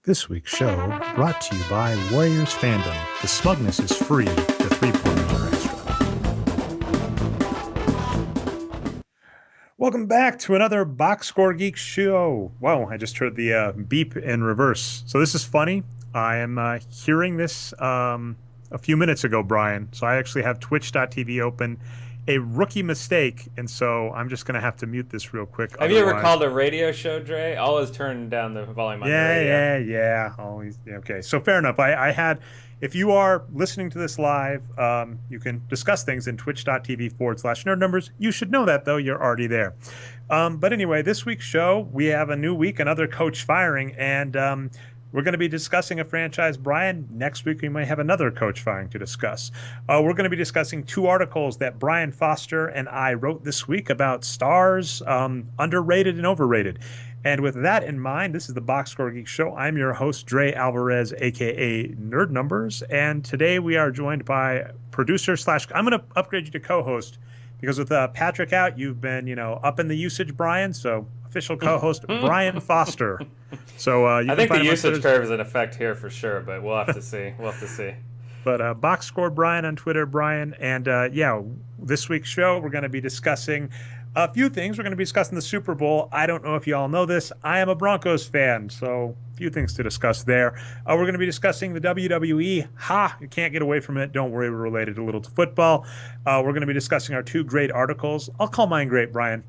This week's show brought to you by Warriors Fandom. The smugness is free. The three-pointers are extra. Welcome back to another Boxscore Geeks show. Wow, I just heard the beep in reverse. So this is funny. I am hearing this a few minutes ago, Bryan. So I actually have twitch.tv open. A rookie mistake, and so I'm just going to have to mute this real quick. Have you ever called a radio show, Dre? Always turn down the volume on the radio. Yeah. Always. Yeah, okay, so fair enough. I had, if you are listening to this live, you can discuss things in twitch.tv/nerd numbers. You should know that, though. You're already there. But anyway, this week's show, we have a new week, another coach firing, and we're going to be discussing a franchise, Bryan. Next week, we might have another coach firing to discuss. We're going to be discussing two articles that Bryan Foster and I wrote this week about stars, underrated and overrated. And with that in mind, this is the Boxscore Geeks Show. I'm your host, Dre Alvarez, a.k.a. Nerd Numbers. And today we are joined by producer / I'm going to upgrade you to co-host because with Patrick out, you've been, up in the usage, Bryan. So official co-host, Bryan Foster. So I think the usage curve is in effect here for sure, but we'll have to see. But Box Score Bryan on Twitter, Bryan. And this week's show, we're going to be discussing a few things. We're going to be discussing the Super Bowl. I don't know if you all know this. I am a Broncos fan, so a few things to discuss there. We're going to be discussing the WWE. You can't get away from it. Don't worry, we're related a little to football. We're going to be discussing our two great articles. I'll call mine great, Bryan.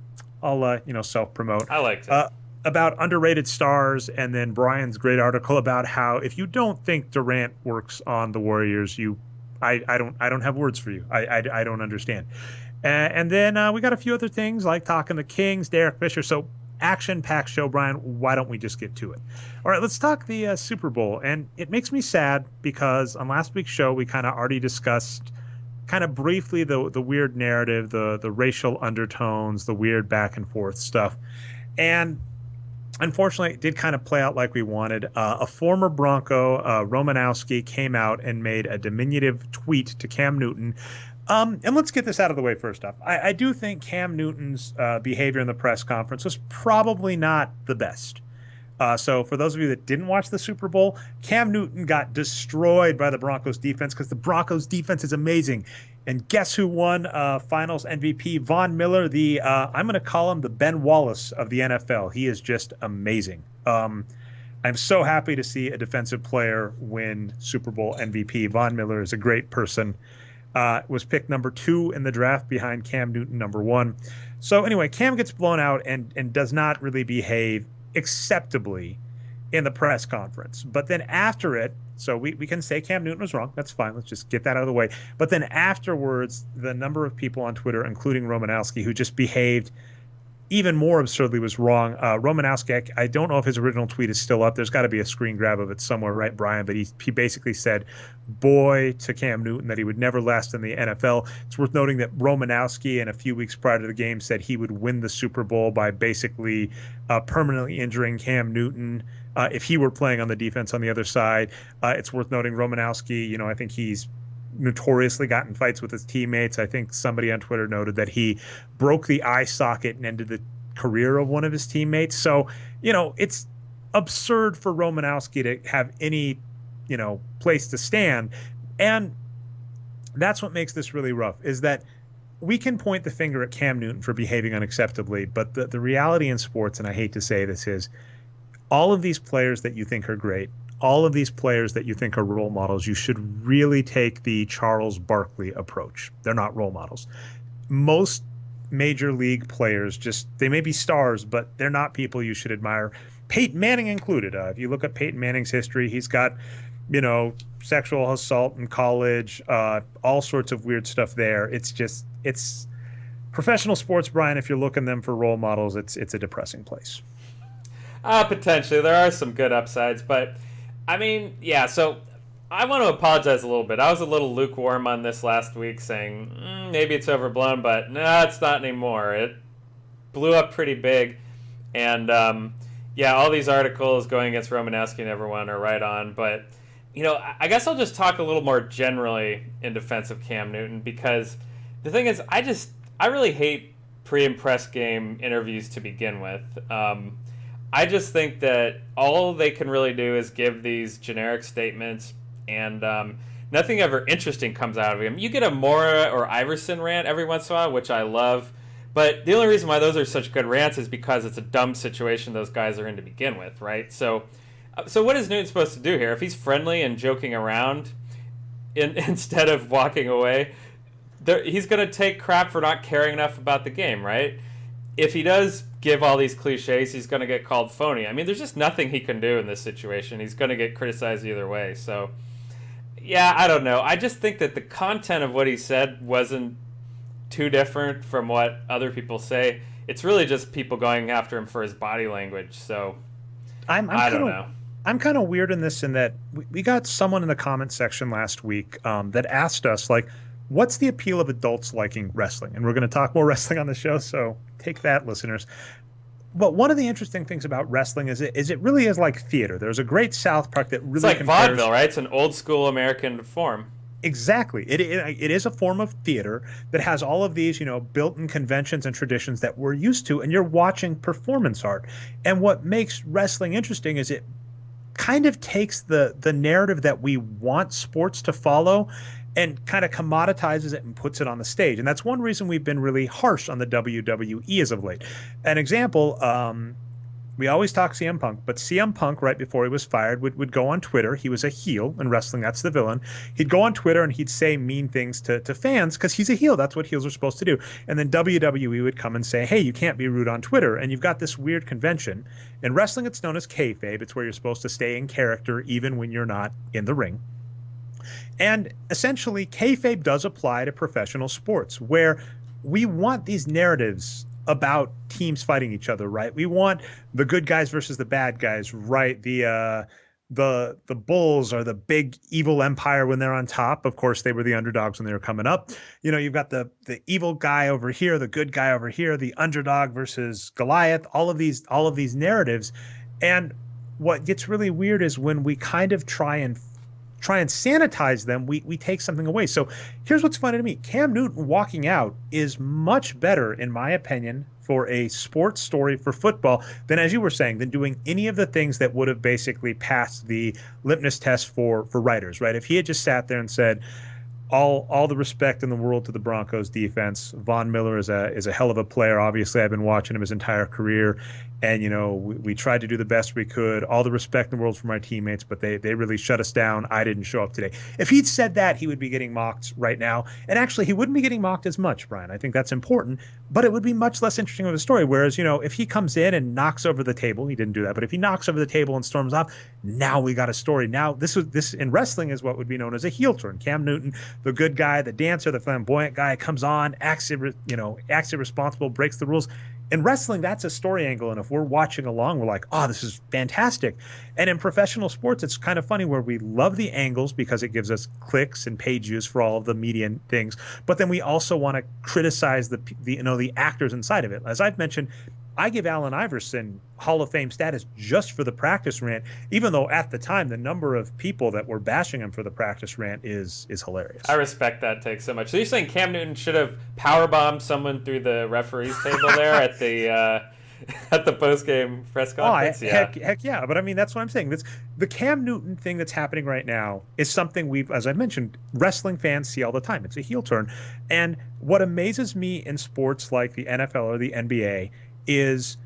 I'll, self-promote. I liked it. About underrated stars, and then Bryan's great article about how if you don't think Durant works on the Warriors, I don't have words for you. I don't understand. And then we got a few other things like talking the Kings, Derek Fisher. So action-packed show, Bryan. Why don't we just get to it? All right, let's talk the Super Bowl. And it makes me sad because on last week's show we kind of already discussed kind of briefly the weird narrative, the racial undertones, the weird back and forth stuff. And unfortunately, it did kind of play out like we wanted. A former Bronco, Romanowski, came out and made a diminutive tweet to Cam Newton. And let's get this out of the way first off. I do think Cam Newton's behavior in the press conference was probably not the best. So for those of you that didn't watch the Super Bowl, Cam Newton got destroyed by the Broncos defense because the Broncos defense is amazing. And guess who won Finals MVP? Von Miller, I'm going to call him the Ben Wallace of the NFL. He is just amazing. I'm so happy to see a defensive player win Super Bowl MVP. Von Miller is a great person. Was picked number 2 in the draft behind Cam Newton, number 1. So anyway, Cam gets blown out and does not really behave acceptably in the press conference. But then after it, so we can say Cam Newton was wrong. That's fine. Let's just get that out of the way. But then afterwards, the number of people on Twitter, including Romanowski, who just behaved even more absurdly was wrong. Romanowski, I don't know if his original tweet is still up. There's got to be a screen grab of it somewhere, right, Bryan? But he basically said, boy, to Cam Newton, that he would never last in the NFL. It's worth noting that Romanowski, in a few weeks prior to the game, said he would win the Super Bowl by basically permanently injuring Cam Newton if he were playing on the defense on the other side. It's worth noting Romanowski, I think he's notoriously got in fights with his teammates. I think somebody on Twitter noted that he broke the eye socket and ended the career of one of his teammates. So, it's absurd for Romanowski to have any, place to stand. And that's what makes this really rough, is that we can point the finger at Cam Newton for behaving unacceptably, but the reality in sports, and I hate to say this, is all of these players that you think are great, all of these players that you think are role models, you should really take the Charles Barkley approach. They're not role models. Most major league players they may be stars, but they're not people you should admire. Peyton Manning included. If you look at Peyton Manning's history, he's got, sexual assault in college, all sorts of weird stuff there. It's professional sports, Bryan. If you're looking them for role models, it's a depressing place. Potentially. There are some good upsides, but so I want to apologize a little bit. I was a little lukewarm on this last week, saying maybe it's overblown, but no, it's not anymore. It blew up pretty big, and all these articles going against Romanowski and everyone are right on. But I guess I'll just talk a little more generally in defense of Cam Newton, because the thing is, I really hate pre and press game interviews to begin with. I just think that all they can really do is give these generic statements, and nothing ever interesting comes out of him. You get a Mora or Iverson rant every once in a while, which I love, but the only reason why those are such good rants is because it's a dumb situation those guys are in to begin with, right? So what is Newton supposed to do here? If he's friendly and joking around instead of walking away, he's going to take crap for not caring enough about the game, right? If he does give all these cliches, he's going to get called phony. I mean, there's just nothing he can do in this situation. He's going to get criticized either way. So, yeah, I don't know. I just think that the content of what he said wasn't too different from what other people say. It's really just people going after him for his body language. So, I don't know. I'm kind of weird in this in that we got someone in the comment section last week that asked us, like, what's the appeal of adults liking wrestling? And we're going to talk more wrestling on the show, so take that, listeners. But one of the interesting things about wrestling is it really is like theater. There's a great South Park that really it's like compares... vaudeville, right? It's an old school American form. Exactly. It is a form of theater that has all of these, built-in conventions and traditions that we're used to, and you're watching performance art. And what makes wrestling interesting is it kind of takes the narrative that we want sports to follow and kind of commoditizes it and puts it on the stage. And that's one reason we've been really harsh on the WWE as of late. An example, we always talk CM Punk, but CM Punk, right before he was fired, would go on Twitter. He was a heel in wrestling. That's the villain. He'd go on Twitter and he'd say mean things to fans because he's a heel. That's what heels are supposed to do. And then WWE would come and say, hey, you can't be rude on Twitter. And you've got this weird convention. In wrestling, it's known as kayfabe. It's where you're supposed to stay in character even when you're not in the ring. And essentially, kayfabe does apply to professional sports, where we want these narratives about teams fighting each other, right? We want the good guys versus the bad guys, right? The Bulls are the big evil empire when they're on top. Of course, they were the underdogs when they were coming up. You've got the evil guy over here, the good guy over here, the underdog versus Goliath. All of these narratives, and what gets really weird is when we kind of try and sanitize them, we take something away. So here's what's funny to me. Cam Newton walking out is much better, in my opinion, for a sports story for football than, as you were saying, than doing any of the things that would have basically passed the litmus test for writers, right? If he had just sat there and said, all the respect in the world to the Broncos defense. Von Miller is a hell of a player. Obviously, I've been watching him his entire career. And, we tried to do the best we could. All the respect in the world for my teammates, but they really shut us down. I didn't show up today. If he'd said that, he would be getting mocked right now. And actually, he wouldn't be getting mocked as much, Brian. I think that's important. But it would be much less interesting of a story. Whereas, if he comes in and knocks over the table, he didn't do that. But if he knocks over the table and storms off, now we got a story. Now, this in wrestling is what would be known as a heel turn. Cam Newton, the good guy, the dancer, the flamboyant guy, comes on, acts irresponsible, breaks the rules. In wrestling, that's a story angle, and if we're watching along, we're like, oh, this is fantastic. And in professional sports, it's kind of funny where we love the angles because it gives us clicks and page views for all of the media and things, but then we also want to criticize the actors inside of it. As I've mentioned, I give Allen Iverson Hall of Fame status just for the practice rant, even though at the time the number of people that were bashing him for the practice rant is hilarious. I respect that take so much. So you're saying Cam Newton should have powerbombed someone through the referee's table there at the post-game press conference? Heck yeah. But I mean, that's what I'm saying. The Cam Newton thing that's happening right now is something as I mentioned, wrestling fans see all the time. It's a heel turn. And what amazes me in sports like the NFL or the NBA is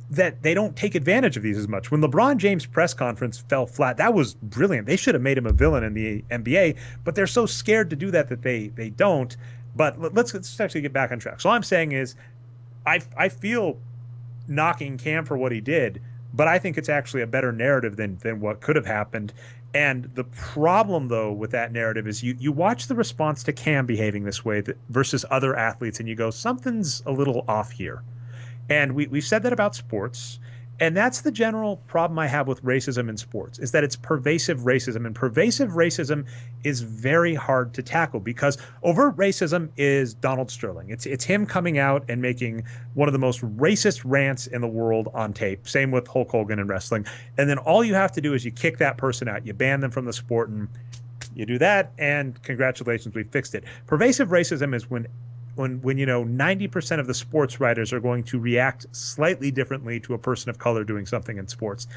that they don't take advantage of these as much. When LeBron James' press conference fell flat, that was brilliant. They should have made him a villain in the NBA, but they're so scared to do that they don't. But let's actually get back on track. So all I'm saying is I feel knocking Cam for what he did, but I think it's actually a better narrative than what could have happened. And the problem, though, with that narrative is you watch the response to Cam behaving this way versus other athletes, and you go, something's a little off here. And we've said that about sports, and that's the general problem I have with racism in sports, is that it's pervasive racism, and pervasive racism is very hard to tackle because overt racism is Donald Sterling. It's him coming out and making one of the most racist rants in the world on tape. Same with Hulk Hogan in wrestling. And then all you have to do is you kick that person out, you ban them from the sport, and you do that, and congratulations, we fixed it. Pervasive racism is when when 90% of the sports writers are going to react slightly differently to a person of color doing something in sports.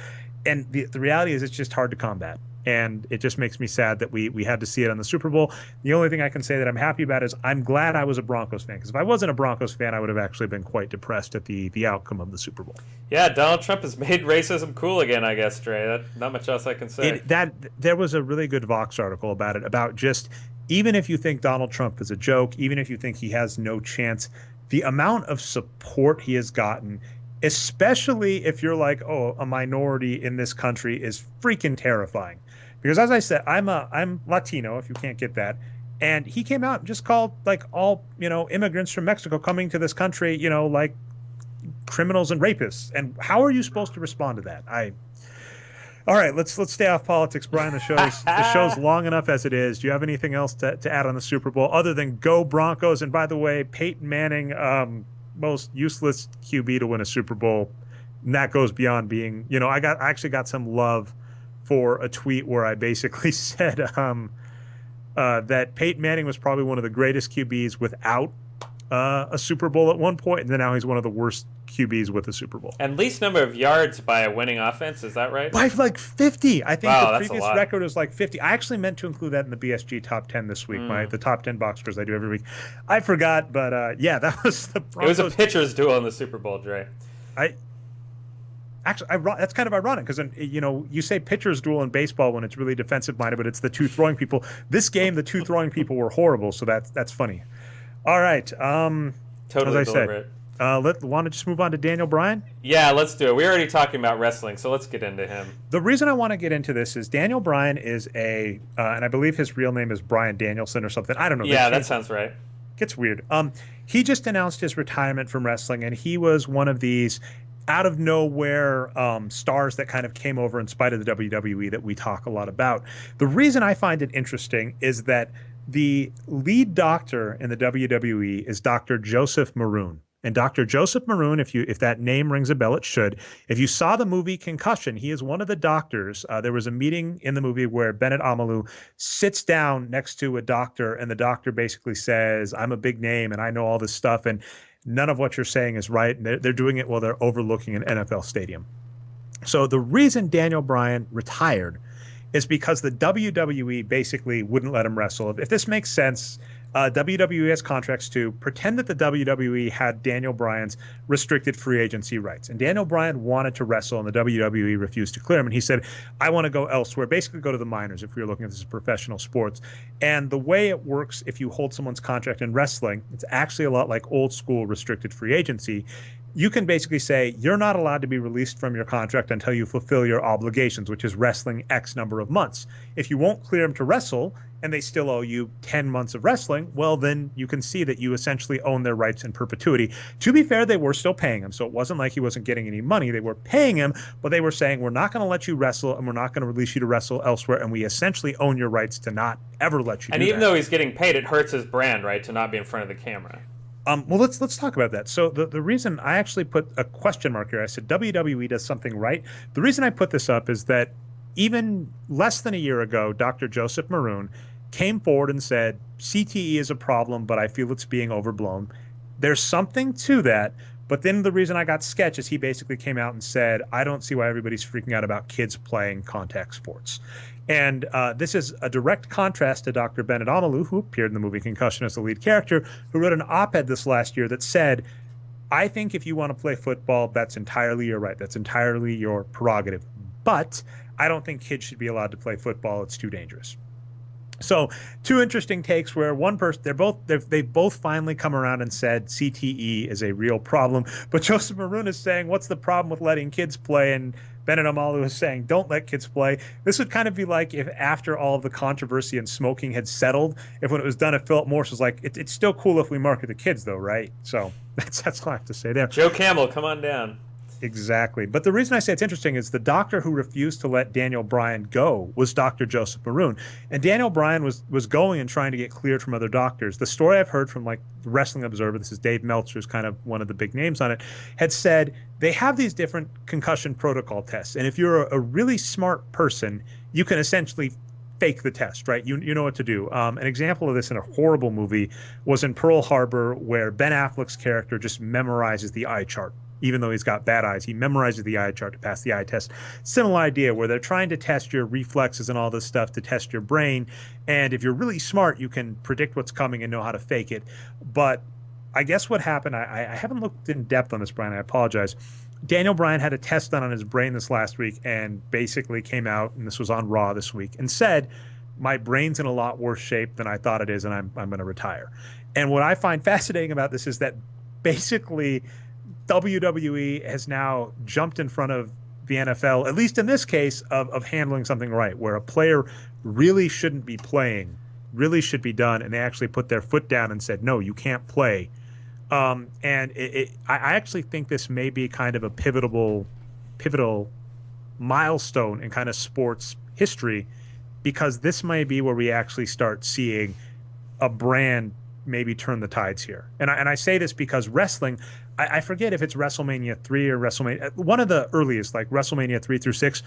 And the reality is it's just hard to combat. And it just makes me sad that we had to see it on the Super Bowl. The only thing I can say that I'm happy about is I'm glad I was a Broncos fan, because if I wasn't a Broncos fan, I would have actually been quite depressed at the outcome of the Super Bowl. Yeah, Donald Trump has made racism cool again, I guess, Dre. Not much else I can say. There was a really good Vox article about it, about just, even if you think Donald Trump is a joke, even if you think he has no chance, the amount of support he has gotten, especially if you're like, oh, a minority in this country, is freaking terrifying. Because as I said, I'm Latino, if you can't get that. And he came out and just called like all, immigrants from Mexico coming to this country, like criminals and rapists. And how are you supposed to respond to that? All right, let's stay off politics, Brian. The show's long enough as it is. Do you have anything else to add on the Super Bowl other than go Broncos? And by the way, Peyton Manning, most useless QB to win a Super Bowl. And that goes beyond being, I actually got some love for a tweet where I basically said that Peyton Manning was probably one of the greatest QBs without a Super Bowl at one point, and then now he's one of the worst QBs with a Super Bowl. And least number of yards by a winning offense, is that right? By like 50. I think wow, the previous record was like 50. I actually meant to include that in the BSG top 10 this week, the top 10 box scores I do every week. I forgot, but yeah, that was the Broncos. It was a pitcher's duel in the Super Bowl, Dre. Actually, that's kind of ironic because, you say pitcher's duel in baseball when it's really defensive minded, but it's the two throwing people. This game, the two throwing people were horrible, so that's funny. All right. Totally as I said, want to just move on to Daniel Bryan? Yeah, let's do it. We're already talking about wrestling, so let's get into him. The reason I want to get into this is Daniel Bryan is and I believe his real name is Bryan Danielson or something. I don't know. Yeah, that sounds right. Gets weird. He just announced his retirement from wrestling, and he was one of these out of nowhere stars that kind of came over in spite of the WWE that we talk a lot about. The reason I find it interesting is that the lead doctor in the WWE is Dr. Joseph Maroon. And Dr. Joseph Maroon, if that name rings a bell, it should. If you saw the movie Concussion, he is one of the doctors. There was a meeting in the movie where Bennett Omalu sits down next to a doctor, and the doctor basically says, I'm a big name and I know all this stuff, and none of what you're saying is right. And they're doing it while they're overlooking an NFL stadium. So the reason Daniel Bryan retired is because the WWE basically wouldn't let him wrestle. If this makes sense, WWE has contracts to pretend that the WWE had Daniel Bryan's restricted free agency rights. And Daniel Bryan wanted to wrestle, and the WWE refused to clear him. And he said, I want to go elsewhere, basically go to the minors if we were looking at this as professional sports. And the way it works, if you hold someone's contract in wrestling, it's actually a lot like old school restricted free agency. You can basically say you're not allowed to be released from your contract until you fulfill your obligations, which is wrestling X number of months. If you won't clear him to wrestle and they still owe you 10 months of wrestling, well, then you can see that you essentially own their rights in perpetuity. To be fair, they were still paying him, so it wasn't like he wasn't getting any money. They were paying him, but they were saying, we're not going to let you wrestle, and we're not going to release you to wrestle elsewhere, and we essentially own your rights to not ever let you do that. And even though he's getting paid, it hurts his brand, right, to not be in front of the camera. Well, let's talk about that. So the reason I actually put a question mark here, I said WWE does something right. The reason I put this up is that even less than a year ago, Dr. Joseph Maroon came forward and said, CTE is a problem, but I feel it's being overblown. There's something to that. But then the reason I got sketched is he basically came out and said, I don't see why everybody's freaking out about kids playing contact sports. And this is a direct contrast to Dr. Bennett Omalu, who appeared in the movie Concussion as the lead character, who wrote an op-ed this last year that said, I think if you want to play football, that's entirely your right. That's entirely your prerogative. But I don't think kids should be allowed to play football. It's too dangerous. So two interesting takes where one person, they've both finally come around and said CTE is a real problem. But Joseph Maroon is saying, what's the problem with letting kids play? And Bennett Omalu is saying, don't let kids play. This would kind of be like if after all of the controversy and smoking had settled, if when it was done, if Philip Morris was like, it's still cool if we market the kids though, right? So that's all I have to say there. Joe Camel, come on down. Exactly. But the reason I say it's interesting is the doctor who refused to let Daniel Bryan go was Dr. Joseph Maroon. And Daniel Bryan was going and trying to get cleared from other doctors. The story I've heard from like the Wrestling Observer, this is Dave Meltzer, who's kind of one of the big names on it, had said they have these different concussion protocol tests. And if you're a really smart person, you can essentially fake the test, right? You know what to do. An example of this in a horrible movie was in Pearl Harbor, where Ben Affleck's character just memorizes the eye chart. Even though he's got bad eyes, he memorizes the eye chart to pass the eye test. Similar idea where they're trying to test your reflexes and all this stuff to test your brain. And if you're really smart, you can predict what's coming and know how to fake it. But I guess what happened, I haven't looked in depth on this, Brian. I apologize. Daniel Bryan had a test done on his brain this last week and basically came out, and this was on Raw this week, and said, my brain's in a lot worse shape than I thought it is, and I'm going to retire. And what I find fascinating about this is that basically WWE has now jumped in front of the NFL, at least in this case, of handling something right, where a player really shouldn't be playing, really should be done, and they actually put their foot down and said, no, you can't play. I actually think this may be kind of a pivotal milestone in kind of sports history, because this may be where we actually start seeing a brand maybe turn the tides here. And I say this because wrestling, I forget if it's WrestleMania 3 or WrestleMania, one of the earliest, like WrestleMania 3 through 6,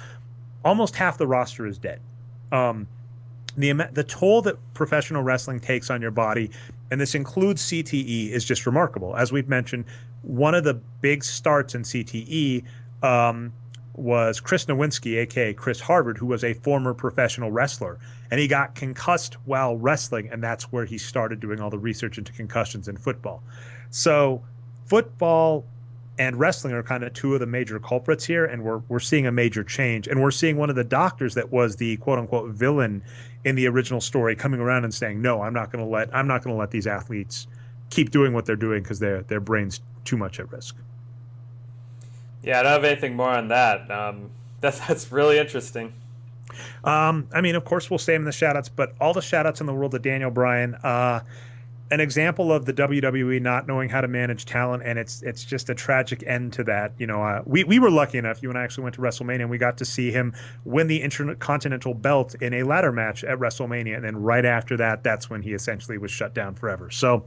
almost half the roster is dead. The toll that professional wrestling takes on your body, and this includes CTE, is just remarkable. As we've mentioned, one of the big starts in CTE was Chris Nowinski, aka Chris Harvard, who was a former professional wrestler, and he got concussed while wrestling, and that's where he started doing all the research into concussions in football. So football and wrestling are kind of two of the major culprits here, and we're seeing a major change. And we're seeing one of the doctors that was the quote unquote villain in the original story coming around and saying, no, I'm not going to let these athletes keep doing what they're doing because their brain's too much at risk. Yeah, I don't have anything more on that. That's really interesting. I mean, of course, we'll stay in the shout outs, but all the shout outs in the world of Daniel Bryan. An example of the WWE not knowing how to manage talent, and it's just a tragic end to that. We were lucky enough. You and I actually went to WrestleMania, and we got to see him win the Intercontinental belt in a ladder match at WrestleMania, and then right after that, that's when he essentially was shut down forever. So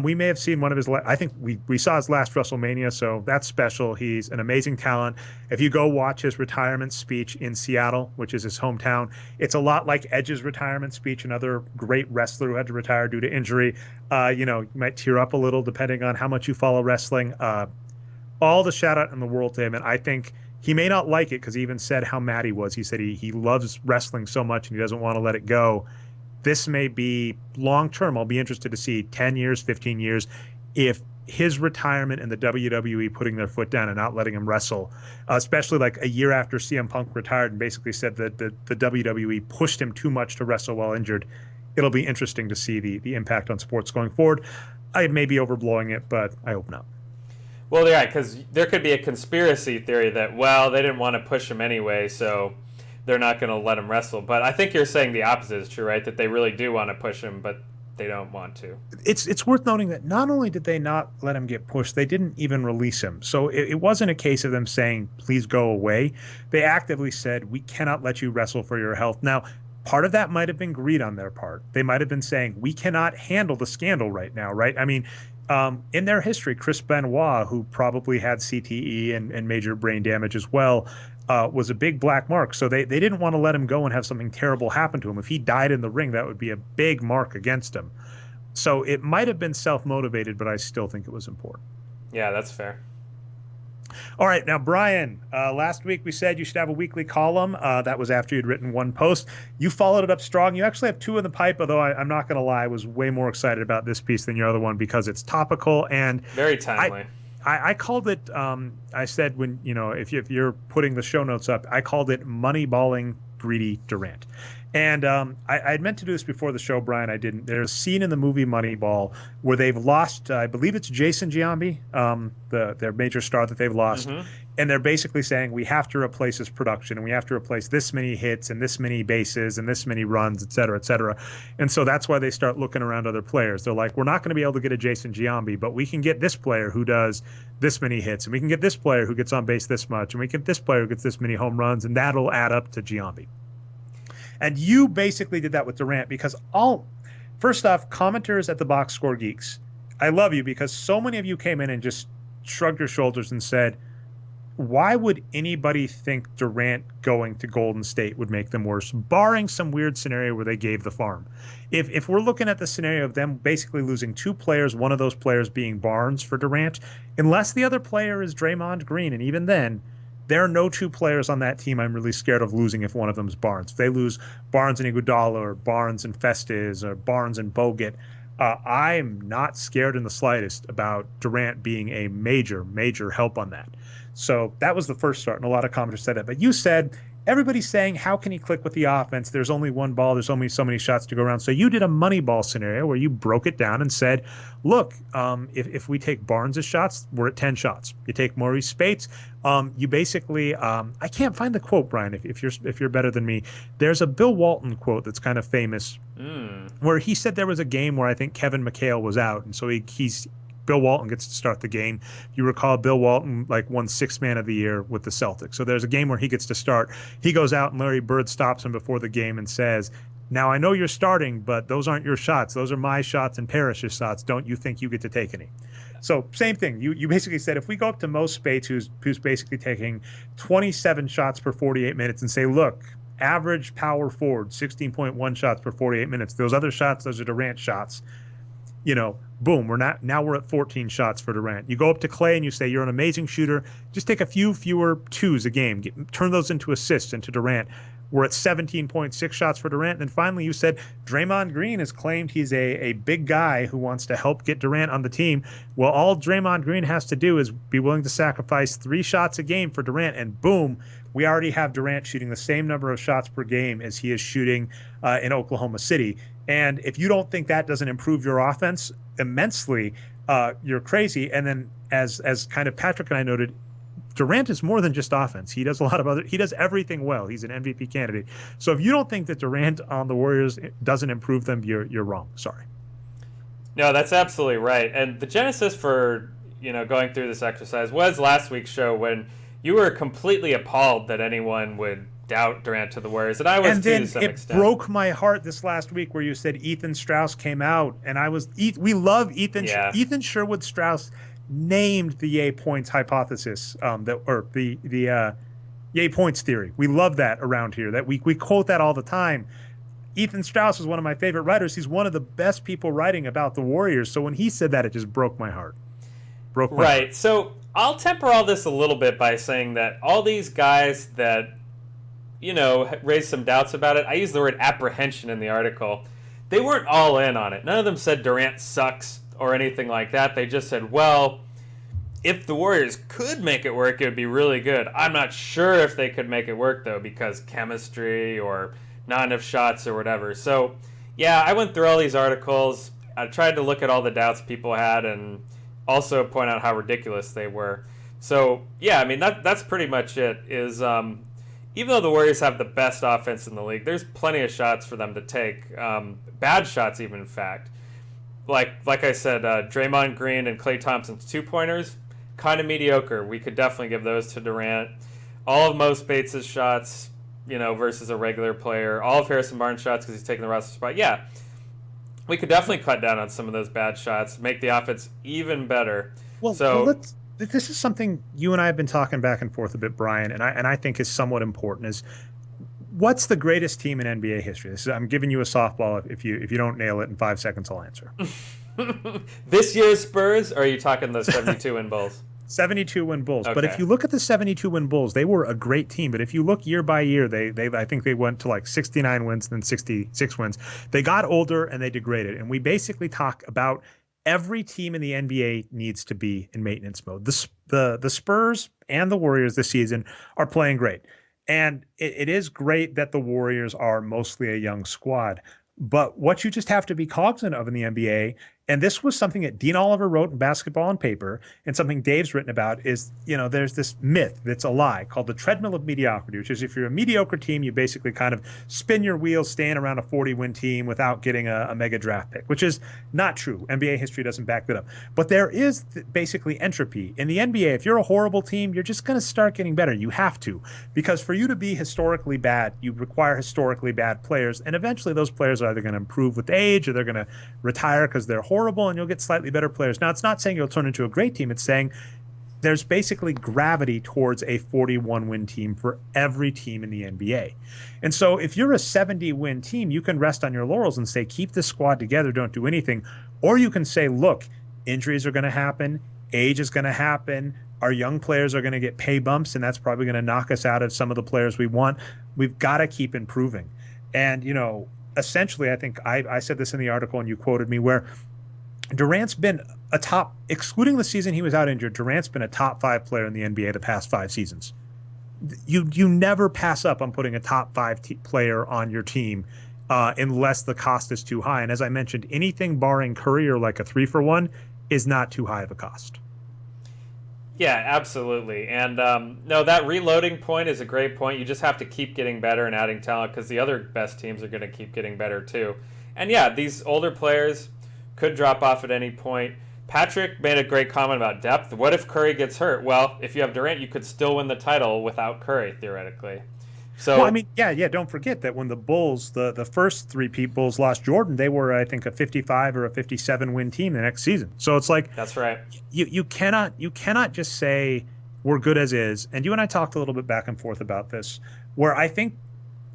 we may have seen one of his. I think we saw his last WrestleMania, so that's special. He's an amazing talent. If you go watch his retirement speech in Seattle, which is his hometown, it's a lot like Edge's retirement speech, another great wrestler who had to retire due to injury. You might tear up a little depending on how much you follow wrestling. All the shout out in the world to him, and I think he may not like it because he even said how mad he was. He said he loves wrestling so much and he doesn't want to let it go. This may be long term. I'll be interested to see 10 years, 15 years, if his retirement and the WWE putting their foot down and not letting him wrestle, especially like a year after CM Punk retired and basically said that the WWE pushed him too much to wrestle while injured. It'll be interesting to see the impact on sports going forward. I may be overblowing it, but I hope not. Well, yeah, because there could be a conspiracy theory that, well, they didn't want to push him anyway, so they're not going to let him wrestle. But I think you're saying the opposite is true, right? That they really do want to push him, but they don't want to. It's worth noting that not only did they not let him get pushed, they didn't even release him. So it wasn't a case of them saying, please go away. They actively said, we cannot let you wrestle for your health. Now, part of that might have been greed on their part. They might have been saying, we cannot handle the scandal right now, right? I mean, in their history, Chris Benoit, who probably had CTE and major brain damage as well, was a big black mark. So they didn't want to let him go and have something terrible happen to him. If he died in the ring, that would be a big mark against him. So it might have been self-motivated, but I still think it was important. Yeah, that's fair. All right. Now, Brian, last week we said you should have a weekly column. That was after you'd written one post. You followed it up strong. You actually have two in the pipe, although I'm not going to lie, I was way more excited about this piece than your other one because it's topical and very timely. I called it, I said when, if you're putting the show notes up, I called it Moneyballing Greedy Durant. And I meant to do this before the show, Brian. I didn't. There's a scene in the movie Moneyball where they've lost, I believe it's Jason Giambi, their major star that they've lost. Mm-hmm. And they're basically saying, we have to replace his production and we have to replace this many hits and this many bases and this many runs, et cetera, et cetera. And so that's why they start looking around other players. They're like, we're not going to be able to get a Jason Giambi, but we can get this player who does this many hits and we can get this player who gets on base this much and we can get this player who gets this many home runs and that'll add up to Giambi. And you basically did that with Durant because first off, commenters at the Boxscore Geeks, I love you because so many of you came in and just shrugged your shoulders and said, why would anybody think Durant going to Golden State would make them worse, barring some weird scenario where they gave the farm? If we're looking at the scenario of them basically losing two players, one of those players being Barnes for Durant, unless the other player is Draymond Green, and even then, there are no two players on that team I'm really scared of losing if one of them is Barnes. If they lose Barnes and Iguodala or Barnes and Festes or Barnes and Bogut, I'm not scared in the slightest about Durant being a major, major help on that. So that was the first start, and a lot of commenters said that. But you said everybody's saying, how can he click with the offense? There's only one ball. There's only so many shots to go around. So you did a money ball scenario where you broke it down and said, look, if we take Barnes' shots, we're at 10 shots. You take Maurice Spates, you basically, I can't find the quote, Brian, if you're better than me. There's a Bill Walton quote that's kind of famous where he said there was a game where I think Kevin McHale was out. And so he's Bill Walton gets to start the game. You recall Bill Walton won Sixth Man of the Year with the Celtics. So there's a game where he gets to start. He goes out and Larry Bird stops him before the game and says, now I know you're starting, but those aren't your shots. Those are my shots and Parrish's shots. Don't you think you get to take any? So same thing. You basically said if we go up to Mo Spates, who's basically taking 27 shots per 48 minutes and say, look, average power forward, 16.1 shots per 48 minutes. Those other shots, those are Durant shots. Boom, we're at 14 shots for Durant. You go up to Clay and you say, you're an amazing shooter. Just take a few fewer twos a game. Turn those into assists into Durant. We're at 17.6 shots for Durant. And then finally you said, Draymond Green has claimed he's a big guy who wants to help get Durant on the team. Well, all Draymond Green has to do is be willing to sacrifice 3 shots a game for Durant. And boom, we already have Durant shooting the same number of shots per game as he is shooting in Oklahoma City. And if you don't think that doesn't improve your offense immensely, you're crazy. And then as kind of Patrick and I noted, Durant is more than just offense. He does he does everything well. He's an MVP candidate. So if you don't think that Durant on the Warriors doesn't improve them, you're wrong. Sorry. No, that's absolutely right. And the genesis for, going through this exercise was last week's show when you were completely appalled that anyone would doubt Durant to the Warriors, and I was too to some extent. It broke my heart this last week where you said Ethan Strauss came out, and we love Ethan. Yeah. Ethan Sherwood Strauss named the Yay Points hypothesis, the Yay Points theory. We love that around here. That we quote that all the time. Ethan Strauss is one of my favorite writers. He's one of the best people writing about the Warriors. So when he said that, it just broke my heart. Right. So I'll temper all this a little bit by saying that all these guys that raised some doubts about it. I used the word apprehension in the article. They weren't all in on it. None of them said Durant sucks or anything like that. They just said, well, if the Warriors could make it work, it would be really good. I'm not sure if they could make it work, though, because chemistry or not enough shots or whatever. So, yeah, I went through all these articles. I tried to look at all the doubts people had and also point out how ridiculous they were. So, yeah, I mean, that's pretty much it, is even though the Warriors have the best offense in the league, there's plenty of shots for them to take. Bad shots, even, in fact. Like I said, Draymond Green and Klay Thompson's 2-pointers, kind of mediocre. We could definitely give those to Durant. All of Mo Spates' shots, versus a regular player. All of Harrison Barnes' shots because he's taking the roster spot. Yeah, we could definitely cut down on some of those bad shots, make the offense even better. This is something you and I have been talking back and forth a bit, Brian, and I think is somewhat important. Is what's the greatest team in NBA history? I'm giving you a softball. If you don't nail it in 5 seconds, I'll answer. This year's Spurs, or are you talking the 72-win Bulls? 72-win Bulls. Okay. But if you look at the 72-win Bulls, they were a great team. But if you look year by year, I think they went to 69 wins and then 66 wins. They got older and they degraded. And we basically talk about every team in the NBA needs to be in maintenance mode. The Spurs and the Warriors this season are playing great. And it is great that the Warriors are mostly a young squad. But what you just have to be cognizant of in the NBA, and this was something that Dean Oliver wrote in Basketball on Paper, and something Dave's written about, is, there's this myth that's a lie called the treadmill of mediocrity, which is if you're a mediocre team, you basically kind of spin your wheels staying around a 40-win team without getting a mega draft pick, which is not true. NBA history doesn't back that up. But there is basically entropy. In the NBA, if you're a horrible team, you're just going to start getting better. You have to. Because for you to be historically bad, you require historically bad players, and eventually those players are either going to improve with age or they're going to retire because they're horrible, and you'll get slightly better players. Now, it's not saying you'll turn into a great team. It's saying there's basically gravity towards a 41 win team for every team in the NBA. And so if you're a 70 win team, you can rest on your laurels and say, keep this squad together, don't do anything. Or you can say, look, injuries are going to happen, age is going to happen, our young players are going to get pay bumps, and that's probably going to knock us out of some of the players we want. We've got to keep improving. And, essentially, I think I said this in the article and you quoted me, where Durant's been a top, excluding the season he was out injured, Durant's been a top 5 player in the NBA the past 5 seasons. You never pass up on putting a top 5 player on your team unless the cost is too high. And as I mentioned, anything barring Curry or like a 3-for-1 is not too high of a cost. Yeah, absolutely. And no, that reloading point is a great point. You just have to keep getting better and adding talent because the other best teams are going to keep getting better too. And yeah, these older players could drop off at any point. Patrick made a great comment about depth. What if Curry gets hurt? Well, if you have Durant, you could still win the title without Curry, theoretically. So, well, I mean, yeah, don't forget that when the Bulls, the first 3 Bulls lost Jordan, they were, I think, a 55 or a 57 win team the next season. So it's like, that's right. You cannot just say we're good as is. And you and I talked a little bit back and forth about this, where I think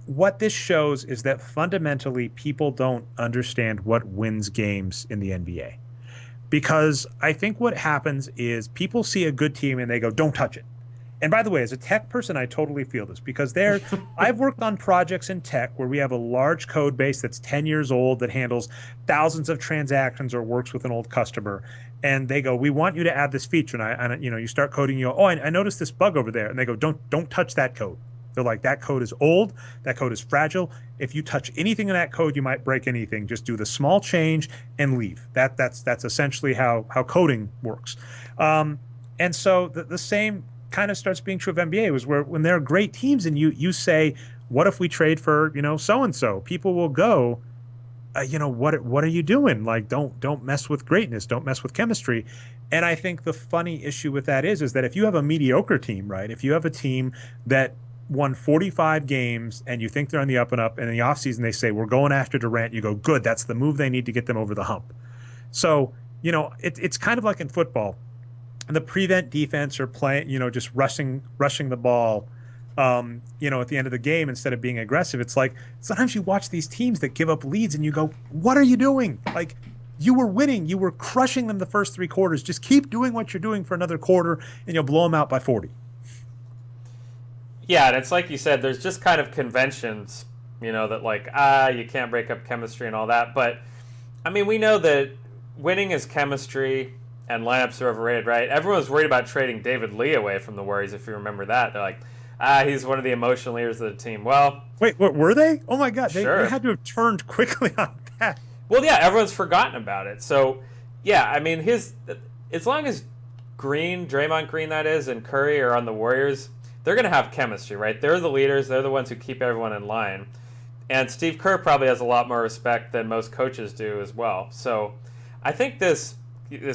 what this shows is that fundamentally people don't understand what wins games in the NBA. Because I think what happens is people see a good team and they go, don't touch it. And by the way, as a tech person, I totally feel this because I've worked on projects in tech where we have a large code base that's 10 years old that handles thousands of transactions or works with an old customer. And they go, we want you to add this feature. And you start coding, you go, oh, I noticed this bug over there. And they go, don't touch that code. They're like, that code is old. That code is fragile. If you touch anything in that code, you might break anything. Just do the small change and leave. That's essentially how coding works. And so the same kind of starts being true of NBA was where when there are great teams and you say, what if we trade for, so-and-so? People will go, what are you doing? Like, don't mess with greatness. Don't mess with chemistry. And I think the funny issue with that is that if you have a mediocre team, right? If you have a team that won 45 games and you think they're on the up and up, and in the offseason they say, we're going after Durant, you go, good, that's the move they need to get them over the hump. So, it's kind of like in football. The prevent defense or playing, just rushing the ball, at the end of the game instead of being aggressive. It's like sometimes you watch these teams that give up leads and you go, what are you doing? Like, you were winning. You were crushing them the first 3 quarters. Just keep doing what you're doing for another quarter and you'll blow them out by 40. Yeah, and it's like you said, there's just kind of conventions, that like, you can't break up chemistry and all that. But, I mean, we know that winning is chemistry and lineups are overrated, right? Everyone was worried about trading David Lee away from the Warriors, if you remember that. They're like, he's one of the emotional leaders of the team. Well, wait, what were they? Oh my God, sure. They had to have turned quickly on that. Well, yeah, everyone's forgotten about it. So, yeah, I mean, as long as Draymond Green, that is, and Curry are on the Warriors, they're going to have chemistry, right? They're the leaders. They're the ones who keep everyone in line. And Steve Kerr probably has a lot more respect than most coaches do as well. So I think this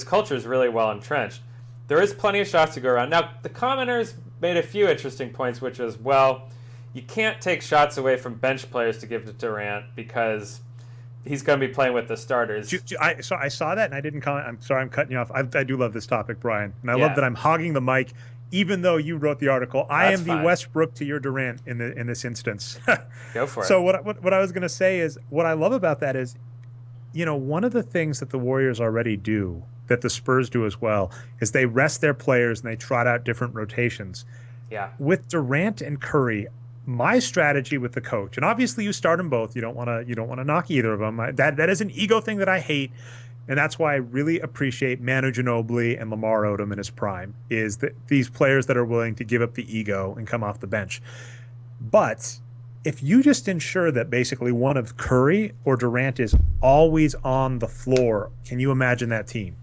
culture is really well entrenched. There is plenty of shots to go around. Now, the commenters made a few interesting points, which was, well, you can't take shots away from bench players to give to Durant because he's going to be playing with the starters. I saw that and I didn't comment. I'm sorry, I'm cutting you off. I do love this topic, Brian. And I love that I'm hogging the mic, even though you wrote the article. I am the Westbrook to your Durant in this instance. Go for it. So what I was going to say is, what I love about that is, one of the things that the Warriors already do, that the Spurs do as well, is they rest their players and they trot out different rotations. Yeah. With Durant and Curry, my strategy with the coach, and obviously you start them both. You don't want to knock either of them. That is an ego thing that I hate, and that's why I really appreciate Manu Ginobili and Lamar Odom in his prime. Is that these players that are willing to give up the ego and come off the bench. But if you just ensure that basically one of Curry or Durant is always on the floor, can you imagine that team?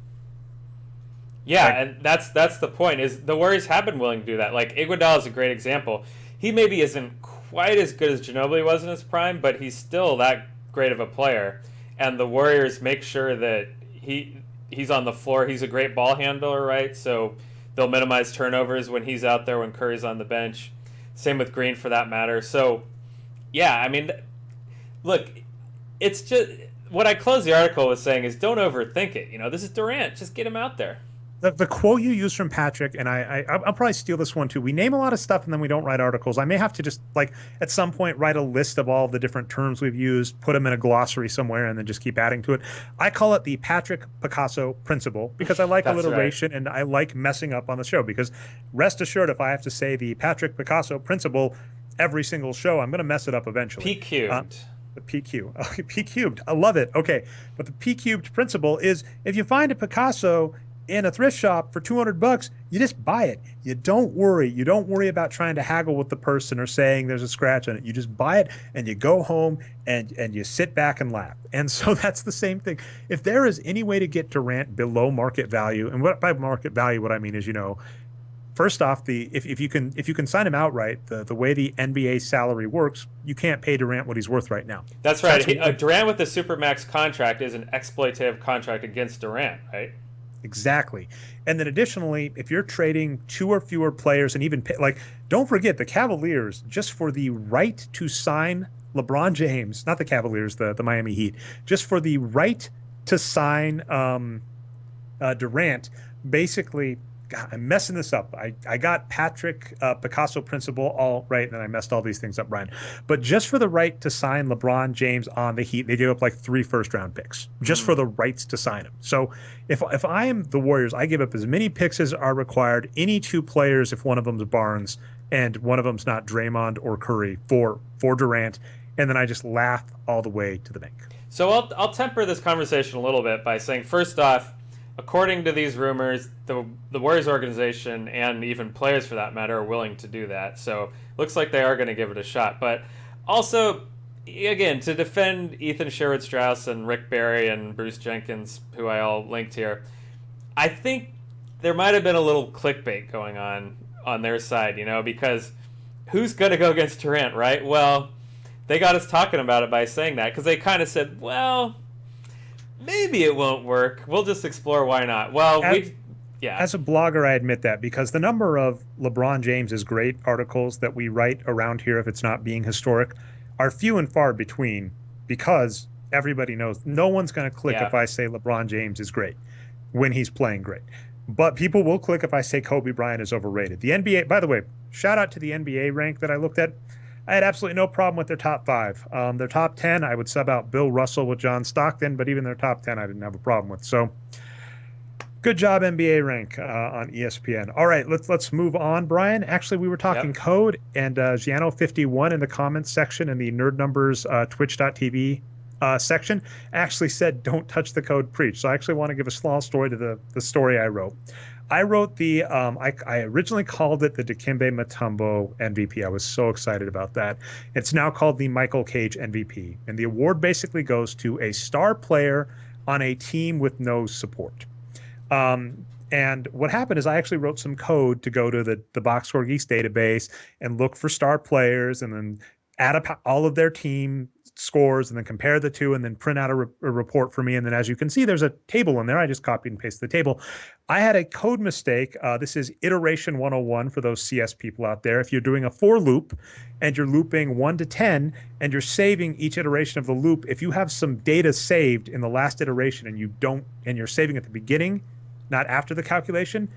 Yeah, and that's the point. Is the Warriors have been willing to do that. Like, Iguodala is a great example. He maybe isn't quite as good as Ginobili was in his prime, but he's still that great of a player. And the Warriors make sure that he's on the floor. He's a great ball handler, right? So they'll minimize turnovers when he's out there, when Curry's on the bench. Same with Green, for that matter. So, yeah, I mean, look, it's just what I closed the article with saying is don't overthink it. This is Durant. Just get him out there. the quote you used from Patrick, and I'll probably steal this one too. We name a lot of stuff and then we don't write articles. I may have to just like at some point write a list of all of the different terms we've used, put them in a glossary somewhere, and then just keep adding to it. I call it the Patrick Picasso principle because I like That's right. alliteration and I like messing up on the show. Because rest assured, if I have to say the Patrick Picasso principle every single show, I'm going to mess it up eventually. P cubed. The PQ. Okay, P cubed. I love it. Okay. But the P cubed principle is if you find a Picasso in a thrift shop for $200, you just buy it. You don't worry. You don't worry about trying to haggle with the person or saying there's a scratch on it. You just buy it and you go home and you sit back and laugh. And so that's the same thing. If there is any way to get Durant below market value, and what by market value, what I mean is, first off, if you can sign him outright, the way the NBA salary works, you can't pay Durant what he's worth right now. That's So right. that's Durant with the Supermax contract is an exploitative contract against Durant, right? exactly. And then additionally, if you're trading two or fewer players and even like, don't forget the Cavaliers just for the right to sign LeBron James, not the Cavaliers, the Miami Heat, just for the right to sign Durant, basically. God, I'm messing this up. I got Patrick Picasso principle all right, and then I messed all these things up, Brian. But just for the right to sign LeBron James on the Heat, they gave up like 3 first-round picks just for the rights to sign him. So if I am the Warriors, I give up as many picks as are required, any two players if one of them's Barnes and one of them's not Draymond or Curry for Durant, and then I just laugh all the way to the bank. So I'll temper this conversation a little bit by saying, first off, according to these rumors, the Warriors organization and even players for that matter are willing to do that. So looks like they are going to give it a shot. But also, again, to defend Ethan Sherwood Strauss and Rick Barry and Bruce Jenkins, who I all linked here, I think there might have been a little clickbait going on their side, because who's going to go against Durant, right? Well, they got us talking about it by saying that because they kind of said, well, maybe it won't work. We'll just explore why not. Well, as a blogger, I admit that because the number of LeBron James's great articles that we write around here, if it's not being historic, are few and far between because everybody knows no one's going to click if I say LeBron James is great when he's playing great. But people will click if I say Kobe Bryant is overrated. The NBA, by the way, shout out to the NBA rank that I looked at. I had absolutely no problem with their top 5. Their top 10, I would sub out Bill Russell with John Stockton, but even their top 10, I didn't have a problem with. So, good job, NBA rank on ESPN. All right, let's move on, Brian. Actually, we were talking code, and Giano51 in the comments section in the Nerd Numbers Twitch.tv section actually said, "Don't touch the code preach." So I actually want to give a small story to the story I wrote. I wrote I originally called it the Dikembe Mutombo MVP. I was so excited about that. It's now called the Michael Cage MVP. And the award basically goes to a star player on a team with no support. And what happened is I actually wrote some code to go to the Boxscore Geeks database and look for star players and then add up all of their team scores and then compare the two and then print out a report for me. And then as you can see, there's a table in there. I just copied and pasted the table. I had a code mistake. This is iteration 101 for those CS people out there. If you're doing a for loop and you're looping 1 to 10 and you're saving each iteration of the loop, if you have some data saved in the last iteration and you're saving at the beginning, not after the calculation,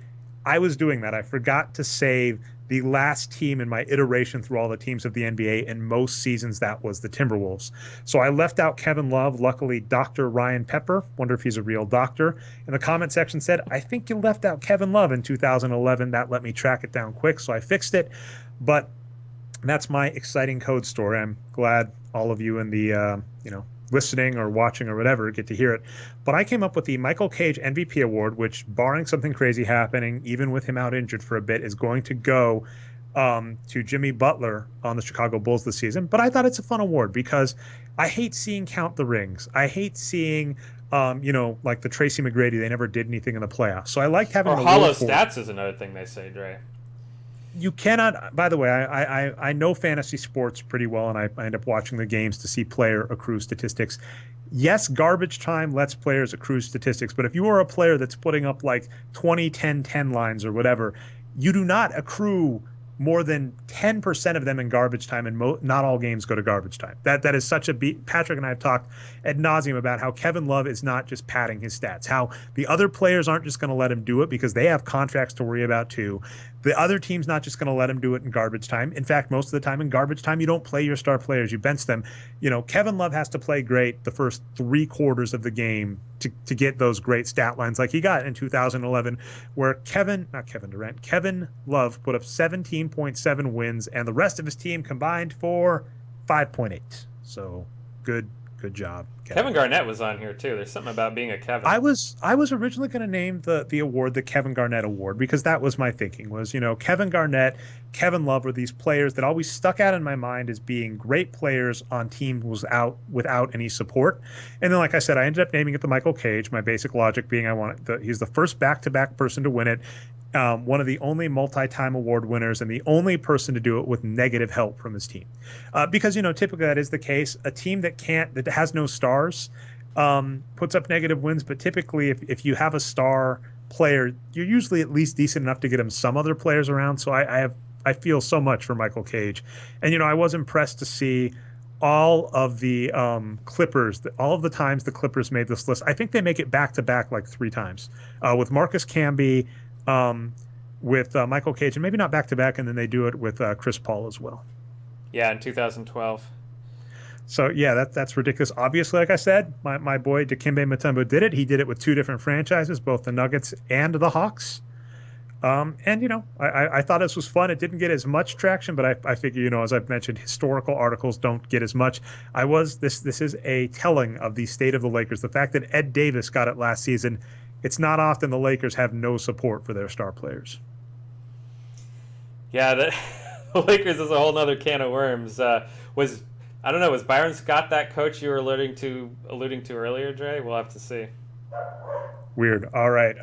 I was doing that. I forgot to save the last team in my iteration through all the teams of the NBA. In most seasons, that was the Timberwolves. So I left out Kevin Love. Luckily, Dr. Ryan Pepper, wonder if he's a real doctor, in the comment section said, "I think you left out Kevin Love in 2011. That let me track it down quick, so I fixed it." But that's my exciting code story. I'm glad all of you in the listening or watching or whatever get to hear it. But I came up with the Michael Cage MVP award, which, barring something crazy happening, even with him out injured for a bit, is going to go to Jimmy Butler on the Chicago Bulls this season. But I thought it's a fun award because I hate seeing count the rings. I hate seeing like the Tracy McGrady, they never did anything in the playoffs. So I liked having or hollow stats is another thing they say, Dre. You cannot, by the way, I know fantasy sports pretty well, and I end up watching the games to see player accrue statistics. Yes, garbage time lets players accrue statistics, but if you are a player that's putting up like 20, 10, 10 lines or whatever, you do not accrue more than 10% of them in garbage time, and not all games go to garbage time. That is such a beat. Patrick and I have talked ad nauseum about how Kevin Love is not just padding his stats, how the other players aren't just going to let him do it because they have contracts to worry about too. The other team's not just going to let him do it in garbage time. In fact, most of the time in garbage time, you don't play your star players, you bench them. Kevin Love has to play great the first 3 quarters of the game to get those great stat lines like he got in 2011, where Kevin Love put up 17.7 wins, and the rest of his team combined for 5.8. So good job, Kevin Garnett was on here too. There's something about being a Kevin. I was originally going to name the award the Kevin Garnett Award because that was my thinking was, Kevin Garnett, Kevin Love were these players that always stuck out in my mind as being great players on teams without any support. And then, like I said, I ended up naming it the Michael Cage. My basic logic being he's the first back-to-back person to win it. One of the only multi-time award winners and the only person to do it with negative help from his team. Because, typically that is the case. A team that has no stars puts up negative wins, but typically if you have a star player, you're usually at least decent enough to get him some other players around. So I feel so much for Michael Cage. And, I was impressed to see all of the Clippers, all of the times the Clippers made this list. I think they make it back-to-back like 3 times with Marcus Camby, with Michael Cage, and maybe not back-to-back, and then they do it with Chris Paul as well. Yeah, in 2012. So, yeah, that's ridiculous. Obviously, like I said, my boy Dikembe Mutombo did it. He did it with 2 different franchises, both the Nuggets and the Hawks. And, I thought this was fun. It didn't get as much traction, but I figure, as I've mentioned, historical articles don't get as much. This is a telling of the state of the Lakers. The fact that Ed Davis got it last season, it's not often the Lakers have no support for their star players. Yeah, the Lakers is a whole nother can of worms. Was Byron Scott that coach you were alluding to earlier, Dre? We'll have to see. Weird. All right.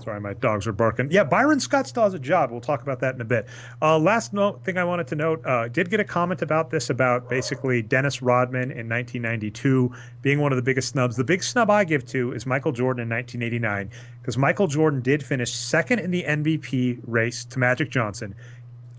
Sorry, my dogs are barking. Yeah, Byron Scott still has a job. We'll talk about that in a bit. Last thing I wanted to note, did get a comment about this, about basically Dennis Rodman in 1992 being one of the biggest snubs. The big snub I give to is Michael Jordan in 1989, because Michael Jordan did finish second in the MVP race to Magic Johnson.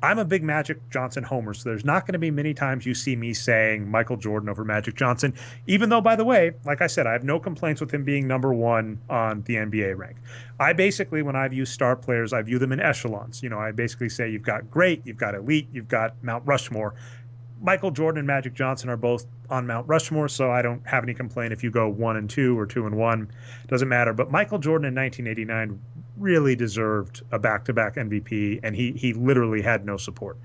I'm a big Magic Johnson homer, so there's not going to be many times you see me saying Michael Jordan over Magic Johnson, even though, by the way, like I said, I have no complaints with him being number 1 on the NBA rank. I basically, when I view star players, I view them in echelons. I basically say you've got great, you've got elite, you've got Mount Rushmore. Michael Jordan and Magic Johnson are both on Mount Rushmore, so I don't have any complaint if you go 1 and 2 or 2 and 1. Doesn't matter. But Michael Jordan in 1989 really deserved a back-to-back MVP, and he literally had no support.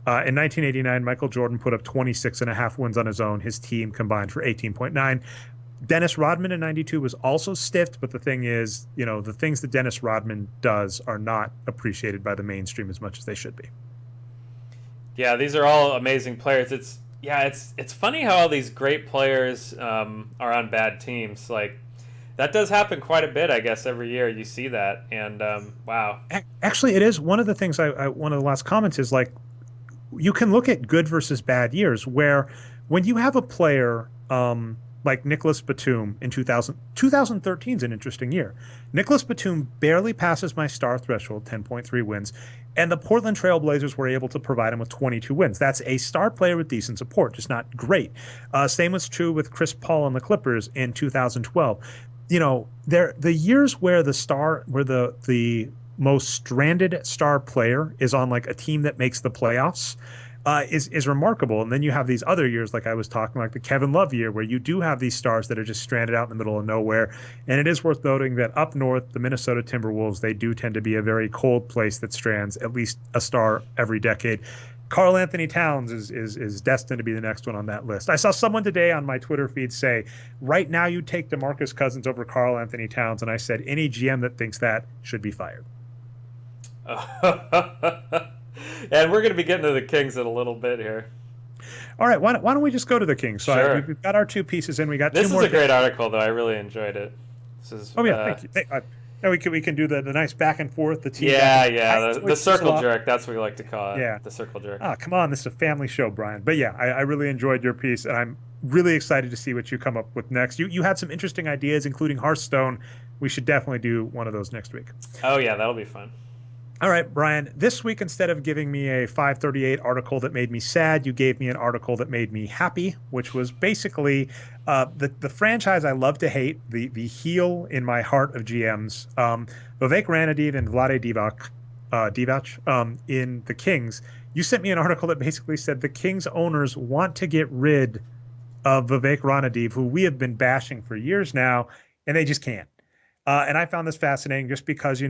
In 1989, Michael Jordan put up 26.5 wins on his own. His team combined for 18.9. Dennis Rodman in 92 was also stiffed, but the thing is, the things that Dennis Rodman does are not appreciated by the mainstream as much as they should be. Yeah, these are all amazing players. It's funny how all these great players are on bad teams. Like, that does happen quite a bit, I guess, every year. You see that, and wow. Actually, it is one of the things. One of the last comments is like, you can look at good versus bad years, where when you have a player like Nicholas Batum in 2013 is an interesting year. Nicholas Batum barely passes my star threshold, 10.3 wins, and the Portland Trail Blazers were able to provide him with 22 wins. That's a star player with decent support, just not great. Same was true with Chris Paul and the Clippers in 2012. The years where the most stranded star player is on like a team that makes the playoffs is remarkable. And then you have these other years, like I was talking, like the Kevin Love year, where you do have these stars that are just stranded out in the middle of nowhere. And it is worth noting that up north, the Minnesota Timberwolves, they do tend to be a very cold place that strands at least a star every decade. Karl Anthony Towns is destined to be the next one on that list. I saw someone today on my Twitter feed say, right now you take DeMarcus Cousins over Karl Anthony Towns. And I said, any GM that thinks that should be fired. And we're going to be getting to the Kings in a little bit here. All right, why don't we just go to the Kings? So sure. We've got our 2 pieces in. We got 2 more. This is a great article, though. I really enjoyed it. Thank you. Hey, we can do the nice back and forth. The team. The circle jerk. That's what we like to call it. Yeah, the circle jerk. Ah, come on, this is a family show, Brian. But yeah, I really enjoyed your piece, and I'm really excited to see what you come up with next. You had some interesting ideas, including Hearthstone. We should definitely do one of those next week. Oh yeah, that'll be fun. All right, Brian, this week, instead of giving me a 538 article that made me sad, you gave me an article that made me happy, which was basically the franchise I love to hate, the heel in my heart of GMs, Vivek Ranadiv and Vlade Divac in the Kings. You sent me an article that basically said the Kings owners want to get rid of Vivek Ranadiv, who we have been bashing for years now, and they just can't. And I found this fascinating just because,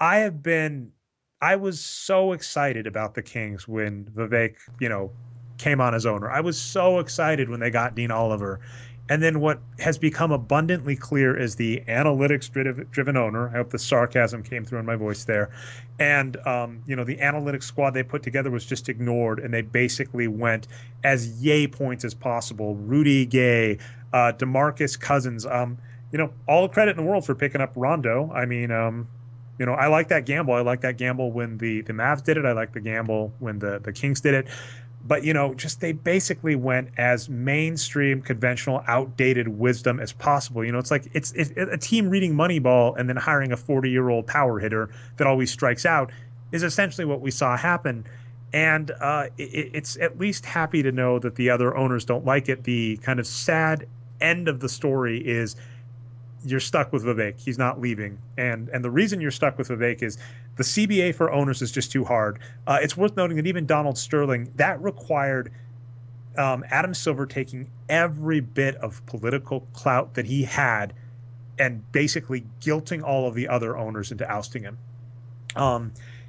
I have been I was so excited about the Kings when Vivek, came on as owner. I was so excited when they got Dean Oliver. And then what has become abundantly clear is the analytics driven owner. I hope the sarcasm came through in my voice there. And the analytics squad they put together was just ignored, and they basically went as yay points as possible. Rudy Gay, DeMarcus Cousins. All the credit in the world for picking up Rondo. I mean, I like that gamble. I like that gamble when the Mavs did it. I like the gamble when the Kings did it. But, just they basically went as mainstream, conventional, outdated wisdom as possible. It's like it's a team reading Moneyball and then hiring a 40-year-old power hitter that always strikes out is essentially what we saw happen. And it's at least happy to know that the other owners don't like it. The kind of sad end of the story is you're stuck with Vivek. He's not leaving. And the reason you're stuck with Vivek is the CBA for owners is just too hard. It's worth noting that even Donald Sterling, that required Adam Silver taking every bit of political clout that he had and basically guilting all of the other owners into ousting him.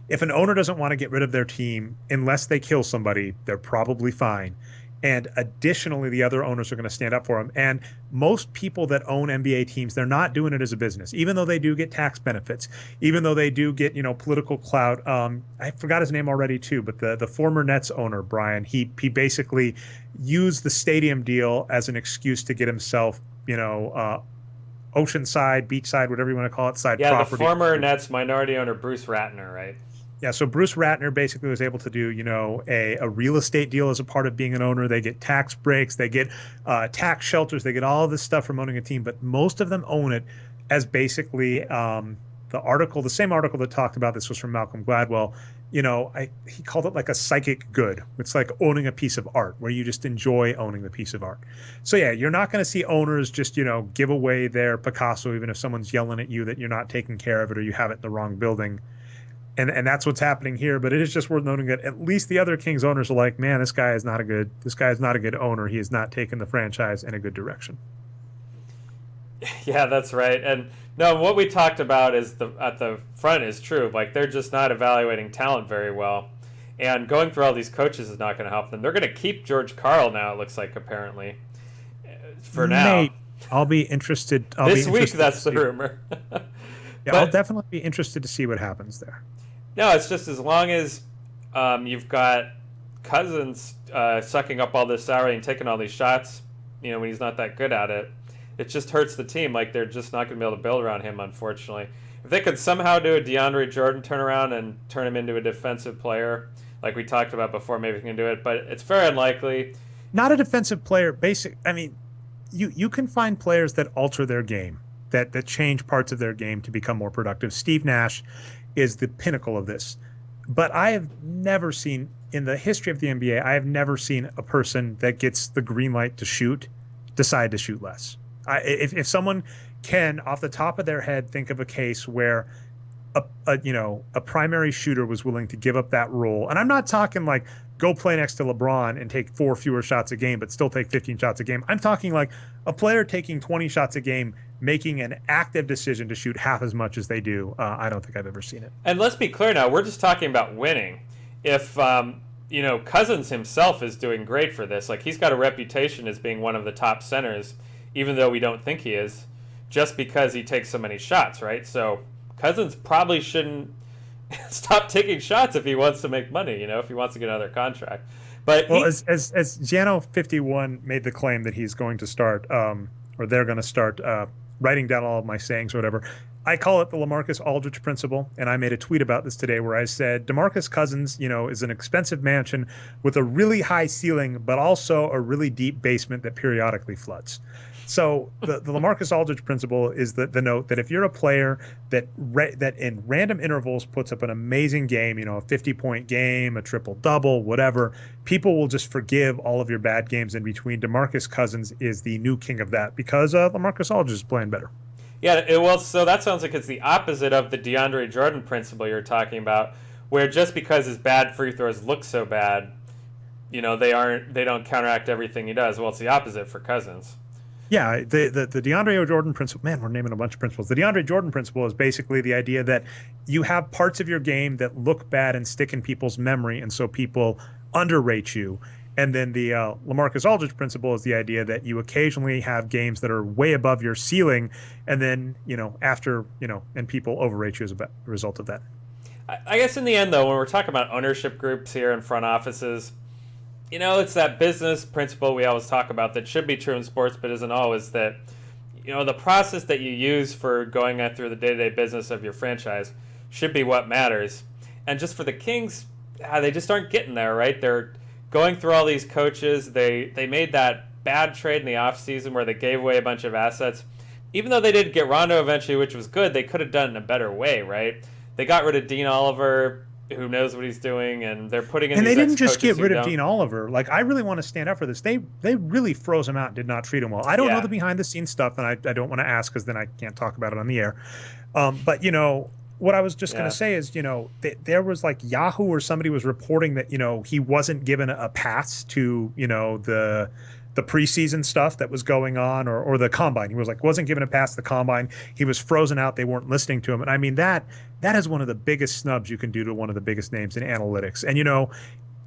If an owner doesn't want to get rid of their team, unless they kill somebody, they're probably fine. And additionally, the other owners are going to stand up for them. And most people that own NBA teams, they're not doing it as a business, even though they do get tax benefits, even though they do get, political clout. I forgot his name already too, but the former Nets owner, Bryan, he basically used the stadium deal as an excuse to get himself, oceanside, beachside, whatever you want to call it, side Yeah, the property. former Nets minority owner Bruce Ratner, right? Yeah, so Bruce Ratner basically was able to do, a real estate deal as a part of being an owner. They get tax breaks, they get tax shelters, they get all of this stuff from owning a team, but most of them own it as basically the same article that talked about this was from Malcolm Gladwell. He called it like a psychic good. It's like owning a piece of art where you just enjoy owning the piece of art. So yeah, you're not going to see owners just, give away their Picasso, even if someone's yelling at you that you're not taking care of it or you have it in the wrong building. And that's what's happening here. But it is just worth noting that at least the other Kings owners are like, man, this guy is not a good owner. He has not taken the franchise in a good direction. Yeah, that's right. And no, what we talked about is at the front is true. Like they're just not evaluating talent very well, and going through all these coaches is not going to help them. They're going to keep George Karl now. It looks like apparently for now. I'll be interested. This week, that's the rumor. Yeah, I'll definitely be interested to see what happens there. No, it's just as long as you've got Cousins sucking up all this salary and taking all these shots, when he's not that good at it, it just hurts the team. Like they're just not going to be able to build around him, unfortunately. If they could somehow do a DeAndre Jordan turnaround and turn him into a defensive player, like we talked about before, maybe we can do it. But it's very unlikely. Not a defensive player. You can find players that alter their game, that change parts of their game to become more productive. Steve Nash is the pinnacle of this. But I have never seen, in the history of the NBA, I have never seen a person that gets the green light to shoot decide to shoot less. If someone can, off the top of their head, think of a case where a primary shooter was willing to give up that role, and I'm not talking like go play next to LeBron and take 4 fewer shots a game, but still take 15 shots a game. I'm talking like a player taking 20 shots a game, making an active decision to shoot half as much as they do. I don't think I've ever seen it. And let's be clear now, we're just talking about winning. If Cousins himself is doing great for this, like he's got a reputation as being one of the top centers, even though we don't think he is, just because he takes so mano shots, right? So Cousins probably shouldn't stop taking shots if he wants to make money, if he wants to get another contract. But as Giano 51 made the claim that he's going to start, or they're going to start writing down all of my sayings or whatever, I call it the LaMarcus Aldridge principle, and I made a tweet about this today where I said DeMarcus Cousins, is an expensive mansion with a really high ceiling, but also a really deep basement that periodically floods. So the LaMarcus Aldridge principle is the note that if you're a player that in random intervals puts up an amazing game, a 50-point game, a triple double, whatever, people will just forgive all of your bad games in between. DeMarcus Cousins is the new king of that because LaMarcus Aldridge is playing better. Yeah, well, so that sounds like it's the opposite of the DeAndre Jordan principle you're talking about, where just because his bad free throws look so bad, they don't counteract everything he does. Well, it's the opposite for Cousins. Yeah, the DeAndre Jordan principle, man, we're naming a bunch of principles. The DeAndre Jordan principle is basically the idea that you have parts of your game that look bad and stick in people's memory, and so people underrate you. And then the LaMarcus Aldridge principle is the idea that you occasionally have games that are way above your ceiling, and then, and people overrate you as a result of that. I guess in the end, though, when we're talking about ownership groups here in front offices, it's that business principle we always talk about that should be true in sports, but isn't always, that, the process that you use for going through the day-to-day business of your franchise should be what matters. And just for the Kings, they just aren't getting there, right? They're going through all these coaches. They made that bad trade in the offseason where they gave away a bunch of assets. Even though they did get Rondo eventually, which was good, they could have done it in a better way, right? They got rid of Dean Oliver, who knows what he's doing, and they're putting in. And these they didn't just get rid of don't. Dean Oliver. Like, I really want to stand up for this. They really froze him out and did not treat him well. I don't know the behind the scenes stuff, and I don't want to ask because then I can't talk about it on the air. But what I was just going to say is, there was like Yahoo or somebody was reporting that he wasn't given a pass to the preseason stuff that was going on, or the combine. He wasn't given a pass to the combine. He was frozen out. They weren't listening to him. And I mean, that is one of the biggest snubs you can do to one of the biggest names in analytics. And,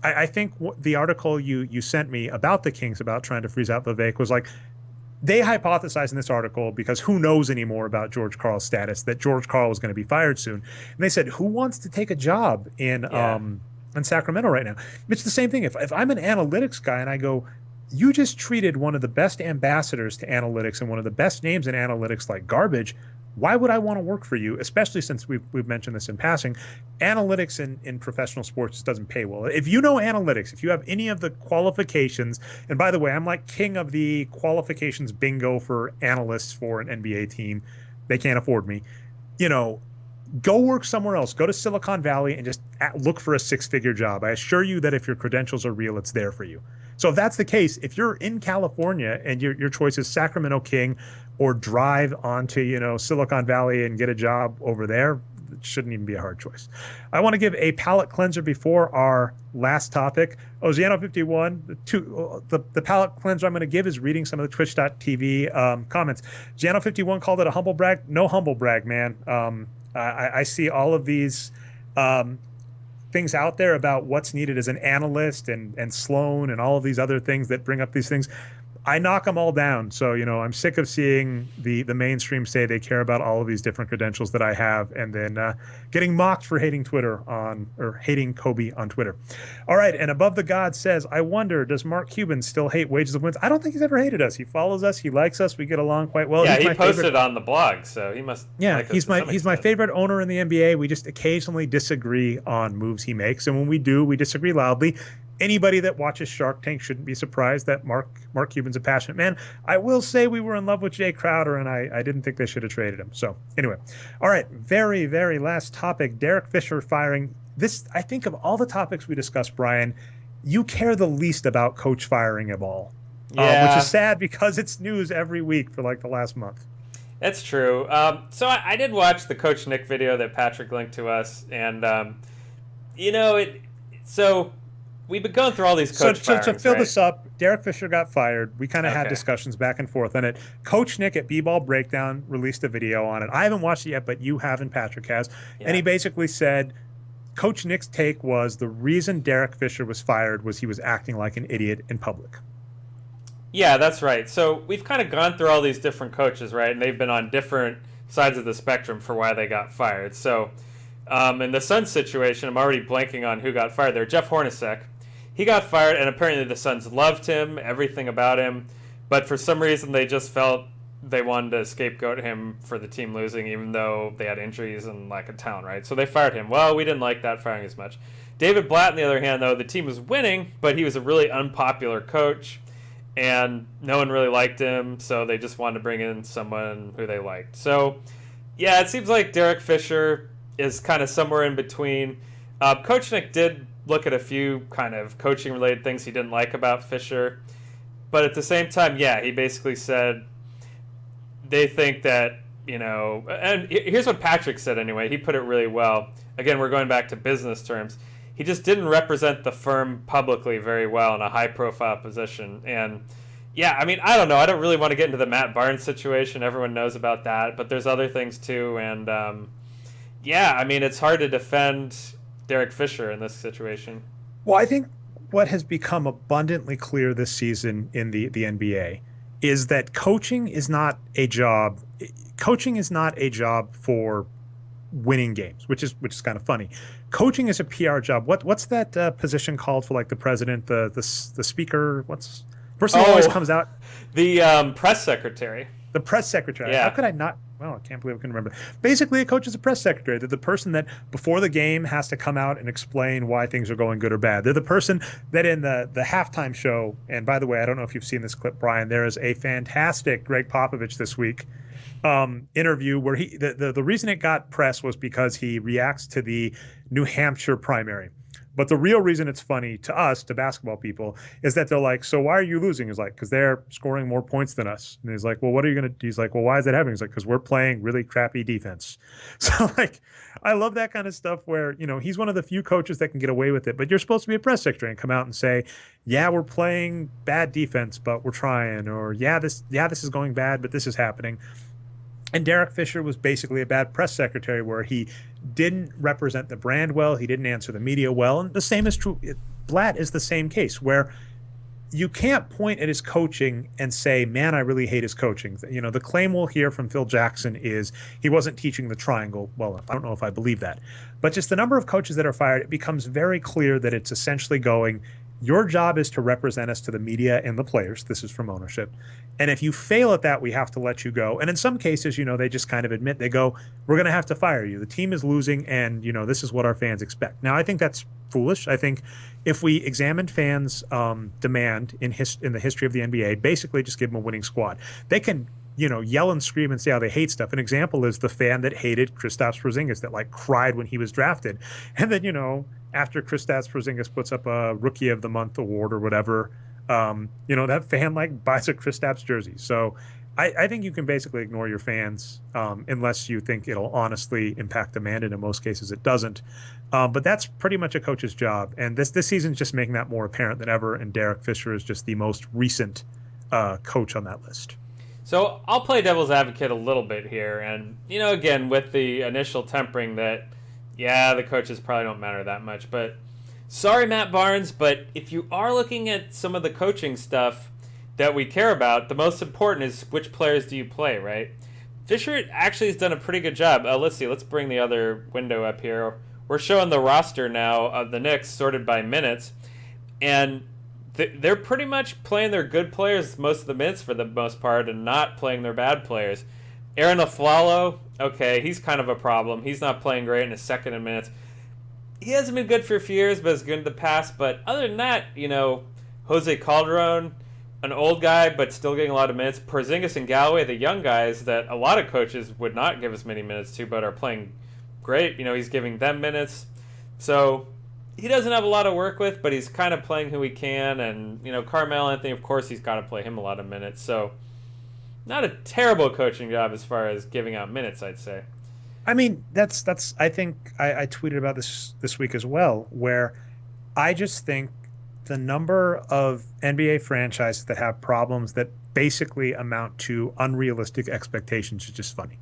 I think the article you sent me about the Kings, about trying to freeze out Vivek, was like, they hypothesized in this article, because who knows anymore about George Karl's status, that George Karl was going to be fired soon. And they said, who wants to take a job in Sacramento right now? It's the same thing. If I'm an analytics guy and I go, you just treated one of the best ambassadors to analytics and one of the best names in analytics like garbage, why would I want to work for you? Especially since we've mentioned this in passing. Analytics in professional sports doesn't pay well. If you know analytics, if you have any of the qualifications, and by the way, I'm like king of the qualifications bingo for analysts for an NBA team. They can't afford me. Go work somewhere else. Go to Silicon Valley and just look for a six-figure job. I assure you that if your credentials are real, it's there for you. So if that's the case, if you're in California and your choice is Sacramento King or drive onto, Silicon Valley and get a job over there, it shouldn't even be a hard choice. I want to give a palate cleanser before our last topic. Giano51, the palate cleanser I'm going to give is reading some of the Twitch.tv comments. Giano51 called it a humble brag. No humble brag, man. I see all of these things out there about what's needed as an analyst and Sloan and all of these other things that bring up these things. I knock them all down. So, I'm sick of seeing the mainstream say they care about all of these different credentials that I have, and then getting mocked for hating hating Kobe on Twitter. All right. And Above the God says, I wonder, does Mark Cuban still hate Wages of Wins? I don't think he's ever hated us. He follows us. He likes us. We get along quite well. Yeah, he posted on the blog, so he must. Yeah, like he's my favorite owner in the NBA. We just occasionally disagree on moves he makes, and when we do, we disagree loudly. Anybody that watches Shark Tank shouldn't be surprised that Mark Cuban's a passionate man. I will say we were in love with Jay Crowder, and I didn't think they should have traded him. So anyway, all right, very, very last topic, Derek Fisher firing. This, I think of all the topics we discussed, Brian, you care the least about coach firing of all, which is sad because it's news every week for like the last month. That's true. So I did watch the Coach Nick video that Patrick linked to us, and so we've been going through all these coach firings, to fill right? this up, Derek Fisher got fired. We kind of had discussions back and forth on it. Coach Nick at B-Ball Breakdown released a video on it. I haven't watched it yet, but you have and Patrick has. Yeah. And he basically said Coach Nick's take was the reason Derek Fisher was fired was he was acting like an idiot in public. Yeah, that's right. So we've kind of gone through all these different coaches, right? And they've been on different sides of the spectrum for why they got fired. So in the Suns situation, I'm already blanking on who got fired there. Jeff Hornacek. He got fired, and apparently the Suns loved him, everything about him. But for some reason, they just felt they wanted to scapegoat him for the team losing, even though they had injuries and lack of talent, right? So they fired him. Well, we didn't like that firing as much. David Blatt, on the other hand, though, the team was winning, but he was a really unpopular coach. and no one really liked him, so they just wanted to bring in someone who they liked. So, yeah, it seems like Derek Fisher is kind of somewhere in between. Coach Nick did look at a few kind of coaching related things he didn't like about Fisher, but at the same time, yeah, he basically said they think that, and here's what Patrick said anyway. He put it really well. Again, we're going back to business terms. He just didn't represent the firm publicly very well in a high profile position. And yeah, I mean, I don't know. I don't really want to get into the Matt Barnes situation. Everyone knows about that, but there's other things too. And yeah, I mean, it's hard to defend Derek Fisher in this situation. Well, I think what has become abundantly clear this season in the NBA is that coaching is not a job. Coaching is not a job for winning games, which is kind of funny. Coaching is a PR job. What's that position called for like the president, the speaker? What's the person who always comes out? The press secretary. The press secretary. Yeah. How could I not? Well, I can't believe I can remember. Basically, a coach is a press secretary. They're the person that before the game has to come out and explain why things are going good or bad. They're the person that in the halftime show, and by the way, I don't know if you've seen this clip, Brian, there is a fantastic Greg Popovich this week interview where the reason it got press was because he reacts to the New Hampshire primary. But the real reason it's funny to us, to basketball people, is that they're like, so why are you losing? He's like, because they're scoring more points than us. And he's like, well, what are you going to do? He's like, well, why is that happening? He's like, because we're playing really crappy defense. So, like, I love that kind of stuff where, he's one of the few coaches that can get away with it. But you're supposed to be a press secretary and come out and say, yeah, we're playing bad defense, but we're trying. Or, yeah, this is going bad, but this is happening. And Derek Fisher was basically a bad press secretary where he didn't represent the brand well. He didn't answer the media well. And the same is true. Blatt is the same case where you can't point at his coaching and say, man, I really hate his coaching. The claim we'll hear from Phil Jackson is he wasn't teaching the triangle. Well, I don't know if I believe that. But just the number of coaches that are fired, it becomes very clear that it's essentially going, your job is to represent us to the media and the players. This is from ownership. And if you fail at that, we have to let you go. And in some cases, they just kind of admit, they go, we're going to have to fire you. The team is losing, and, this is what our fans expect. Now, I think that's foolish. I think if we examined fans' demand in the history of the NBA, basically just give them a winning squad. They can, yell and scream and say how they hate stuff. An example is the fan that hated Kristaps Porzingis that, like, cried when he was drafted. And then, after Kristaps Porzingis puts up a Rookie of the Month award or whatever, that fan like buys a Kristaps jersey. So I think you can basically ignore your fans unless you think it'll honestly impact demand, and in most cases it doesn't. But that's pretty much a coach's job, and this season's just making that more apparent than ever. And Derek Fisher is just the most recent coach on that list. So I'll play devil's advocate a little bit here, and again with the initial tempering that, yeah, the coaches probably don't matter that much, but sorry, Matt Barnes, but if you are looking at some of the coaching stuff that we care about, the most important is which players do you play, right? Fisher actually has done a pretty good job. Let's see. Let's bring the other window up here. We're showing the roster now of the Knicks sorted by minutes, and they're pretty much playing their good players most of the minutes for the most part and not playing their bad players. Aaron Aflalo, okay, he's kind of a problem. He's not playing great in his second in minutes. He hasn't been good for a few years, but is good in the past. But other than that, Jose Calderon, an old guy, but still getting a lot of minutes. Porzingis and Galloway, the young guys that a lot of coaches would not give as many minutes to, but are playing great. He's giving them minutes. So he doesn't have a lot to work with, but he's kind of playing who he can. And, Carmelo Anthony, of course, he's got to play him a lot of minutes. So not a terrible coaching job as far as giving out minutes, I'd say. I mean, that's. I think I tweeted about this week as well, where I just think the number of NBA franchises that have problems that basically amount to unrealistic expectations is just funny.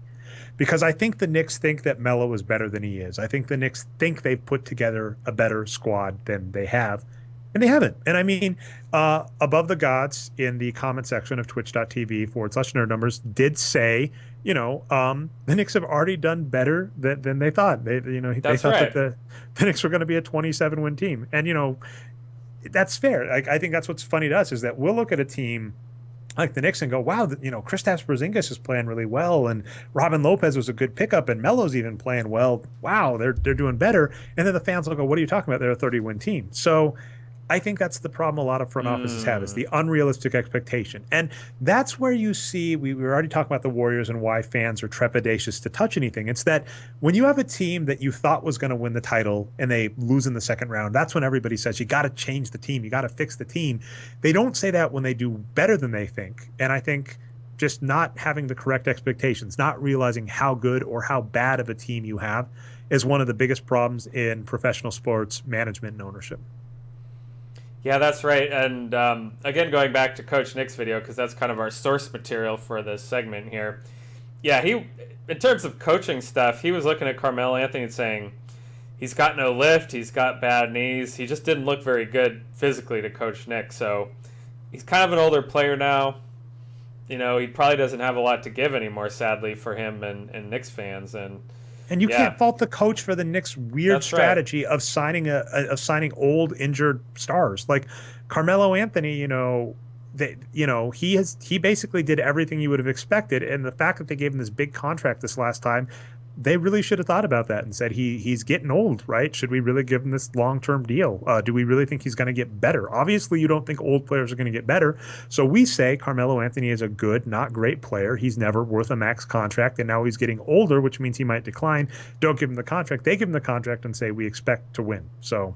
Because I think the Knicks think that Melo is better than he is. I think the Knicks think they've put together a better squad than they have, and they haven't. And I mean, Above the Gods in the comment section of twitch.tv/nerd numbers did say, the Knicks have already done better than they thought. They thought right. that the Knicks were going to be a 27-win team. And, that's fair. I think that's what's funny to us is that we'll look at a team like the Knicks and go, wow, Kristaps Porzingis is playing really well, and Robin Lopez was a good pickup, and Melo's even playing well. Wow, they're doing better. And then the fans will go, what are you talking about? They're a 30-win team. So I think that's the problem a lot of front offices have is Mm. the unrealistic expectation. And that's where you see, we were already talking about the Warriors and why fans are trepidatious to touch anything. It's that when you have a team that you thought was going to win the title and they lose in the second round, that's when everybody says, you got to change the team. You got to fix the team. They don't say that when they do better than they think. And I think just not having the correct expectations, not realizing how good or how bad of a team you have is one of the biggest problems in professional sports management and ownership. Yeah, that's right. And again, going back to Coach Nick's video, because that's kind of our source material for this segment here. Yeah, in terms of coaching stuff, he was looking at Carmelo Anthony and saying, he's got no lift, he's got bad knees, he just didn't look very good physically to Coach Nick. So he's kind of an older player now. He probably doesn't have a lot to give anymore, sadly, for him and Knicks fans. And you Yeah, can't fault the coach for the Knicks' weird that's right. strategy of signing old injured stars like Carmelo Anthony. He basically did everything you would have expected, and the fact that they gave him this big contract this last time, they really should have thought about that and said he's getting old, right? Should we really give him this long-term deal? Do we really think he's going to get better? Obviously, you don't think old players are going to get better. So we say Carmelo Anthony is a good, not great player. He's never worth a max contract, and now he's getting older, which means he might decline. Don't give him the contract. They give him the contract and say we expect to win. So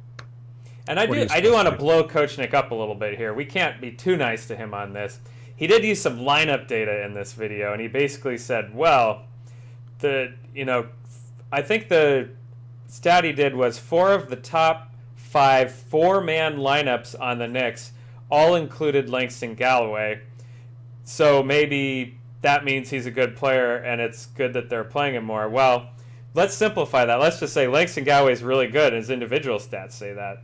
And I what are do you I do supposed want to to do? blow Coach Nick up a little bit here. We can't be too nice to him on this. He did use some lineup data in this video, and he basically said, well, I think the stat he did was 4 of the top 5 4-man lineups on the Knicks all included Langston Galloway. So maybe that means he's a good player and it's good that they're playing him more. Well, let's simplify that. Let's just say Langston Galloway is really good, and his individual stats say that.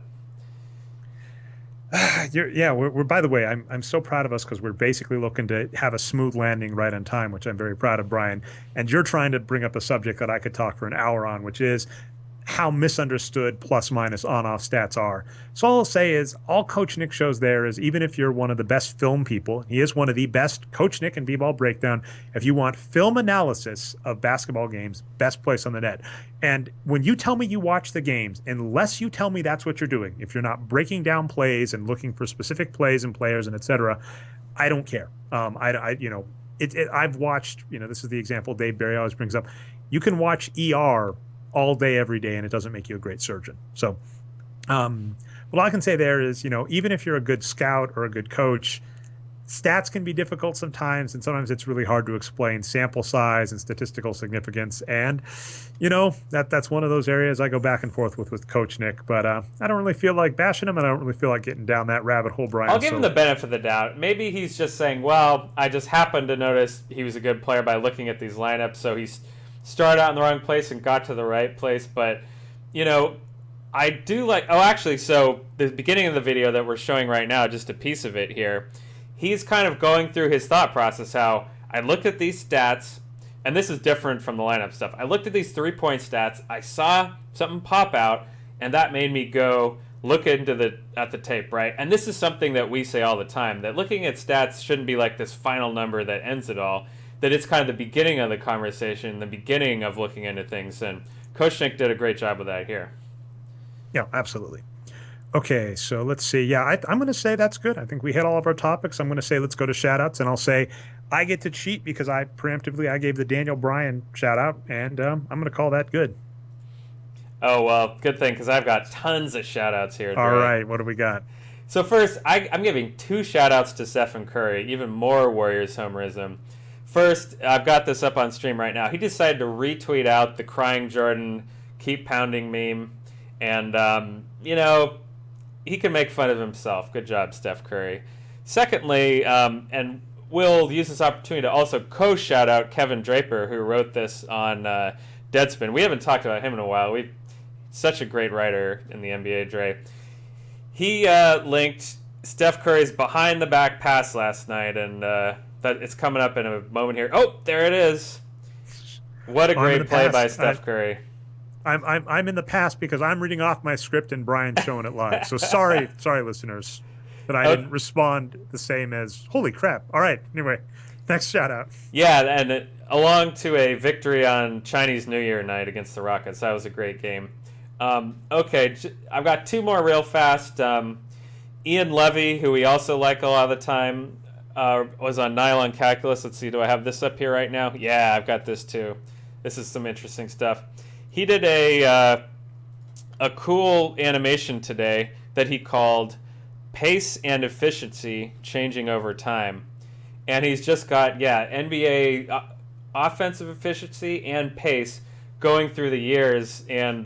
Yeah, we're by the way, I'm so proud of us because we're basically looking to have a smooth landing right on time, which I'm very proud of, Bryan. And you're trying to bring up a subject that I could talk for an hour on, which is how misunderstood plus minus on off stats are. So all I'll say is all Coach Nick shows there is even if you're one of the best film people, he is one of the best, Coach Nick and B-Ball Breakdown. If you want film analysis of basketball games, best place on the net. And when you tell me you watch the games, unless you tell me that's what you're doing, if you're not breaking down plays and looking for specific plays and players and et cetera, I don't care. I've watched, this is the example Dave Barry always brings up. You can watch ER all day, every day, and it doesn't make you a great surgeon. So, what I can say there is, even if you're a good scout or a good coach, stats can be difficult sometimes, and sometimes it's really hard to explain sample size and statistical significance. And, that's one of those areas I go back and forth with Coach Nick. But I don't really feel like bashing him, and I don't really feel like getting down that rabbit hole, Bryan. I'll give him the benefit of the doubt. Maybe he's just saying, well, I just happened to notice he was a good player by looking at these lineups, so he's started out in the wrong place and got to the right place. But, I do like... Oh, actually, so the beginning of the video that we're showing right now, just a piece of it here, he's kind of going through his thought process, how I looked at these stats, and this is different from the lineup stuff. I looked at these three-point stats, I saw something pop out, and that made me go look at the tape, right? And this is something that we say all the time, that looking at stats shouldn't be like this final number that ends it all, that it's kind of the beginning of the conversation, the beginning of looking into things, and Coach Nick did a great job with that here. Yeah, absolutely. Okay, so let's see. Yeah, I'm going to say that's good. I think we hit all of our topics. I'm going to say let's go to shout-outs, and I'll say I get to cheat because I gave the Daniel Bryan shout-out, and I'm going to call that good. Oh, well, good thing, because I've got tons of shout-outs here, Dre. All right, what do we got? So first, I'm giving 2 shout-outs to Stephen Curry, even more Warriors homerism. First, I've got this up on stream right now. He decided to retweet out the crying Jordan, keep pounding meme. And, he can make fun of himself. Good job, Steph Curry. Secondly, and we'll use this opportunity to also co-shout out Kevin Draper, who wrote this on Deadspin. We haven't talked about him in a while. Such a great writer in the NBA, Dre. He linked Steph Curry's behind-the-back pass last night, and that it's coming up in a moment here. Oh, there it is. What a great play by Steph Curry. I'm in the past because I'm reading off my script and Bryan's showing it live. So sorry, listeners, that I didn't respond the same as holy crap. All right, anyway, next shout out. Yeah, and along to a victory on Chinese New Year night against the Rockets. That was a great game. Okay, I've got 2 more real fast. Ian Levy, who we also like a lot of the time, was on Nylon Calculus. Let's see, do I have this up here right now? Yeah, I've got this too. This is some interesting stuff. He did a cool animation today that he called Pace and Efficiency Changing Over Time. And he's just got, NBA offensive efficiency and pace going through the years, and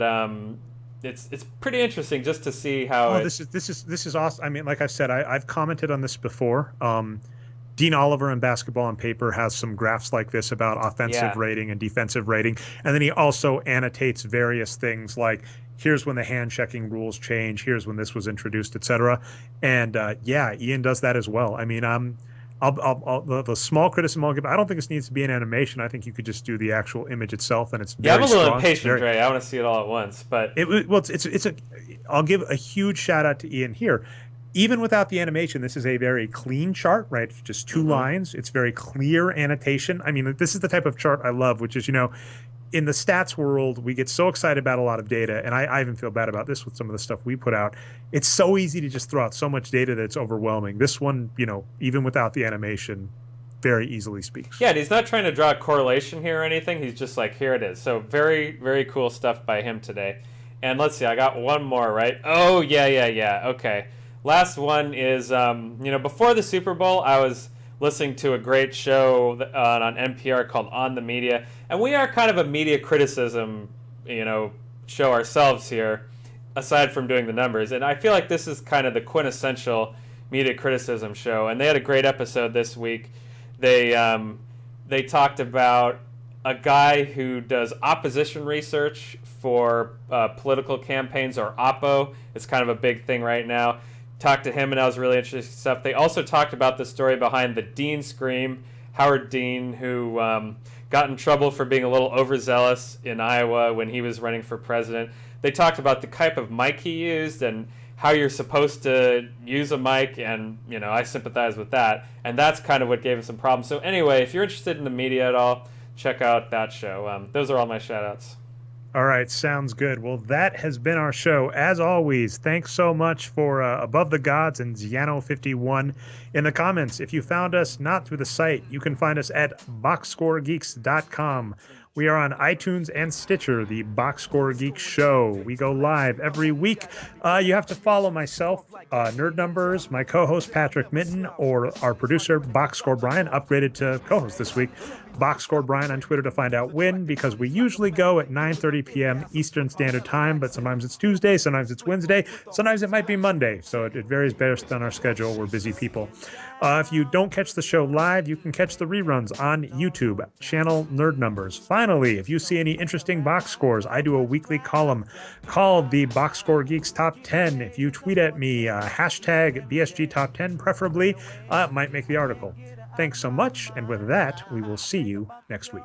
it's pretty interesting just to see how. Oh, this is awesome. I mean, like I've said, I've commented on this before. Dean Oliver in Basketball on Paper has some graphs like this about offensive rating and defensive rating, and then he also annotates various things like here's when the hand checking rules change, here's when this was introduced, etc. And Ian does that as well. I mean, the small criticism I'll give, I don't think this needs to be an animation. I think you could just do the actual image itself, and it's very I'm a little strong. impatient, Dre. I want to see it all at once, but I'll give a huge shout out to Ian here. Even without the animation, this is a very clean chart, right? Just two lines. It's very clear annotation. I mean, this is the type of chart I love, which is, in the stats world, we get so excited about a lot of data, and I even feel bad about this with some of the stuff we put out. It's so easy to just throw out so much data that it's overwhelming. This one, even without the animation, very easily speaks. Yeah, and he's not trying to draw a correlation here or anything. He's just like, here it is. So very, very cool stuff by him today. And let's see, I got one more, right? Oh, yeah. Okay. Last one is, before the Super Bowl, I was listening to a great show on NPR called On the Media. And we are kind of a media criticism, show ourselves here, aside from doing the numbers. And I feel like this is kind of the quintessential media criticism show. And they had a great episode this week. They talked about a guy who does opposition research for political campaigns, or Oppo. It's kind of a big thing right now. Talked to him, and that was really interesting stuff. They also talked about the story behind the Dean Scream, Howard Dean, who got in trouble for being a little overzealous in Iowa when he was running for president. They talked about the type of mic he used and how you're supposed to use a mic, and I sympathize with that. And that's kind of what gave him some problems. So anyway, if you're interested in the media at all, check out that show. Those are all my shout-outs. All right, sounds good. Well, that has been our show. As always, thanks so much for Above the Gods and Ziano51 in the comments. If you found us not through the site, you can find us at boxscoregeeks.com. We are on iTunes and Stitcher, the Boxscore Geeks show. We go live every week. You have to follow myself, Nerd Numbers, my co-host Patrick Minton, or our producer Boxscore Bryan, upgraded to co-host this week. Boxscore Bryan on Twitter to find out when, because we usually go at 9:30 p.m. Eastern Standard Time, but sometimes it's Tuesday, sometimes it's Wednesday, sometimes it might be Monday, so it varies based on our schedule. We're busy people. If you don't catch the show live, you can catch the reruns on YouTube, channel Nerd Numbers. Finally, if you see any interesting box scores, I do a weekly column called the Boxscore Geeks Top 10. If you tweet at me, hashtag BSG Top 10 preferably, it might make the article. Thanks so much, and with that, we will see you next week.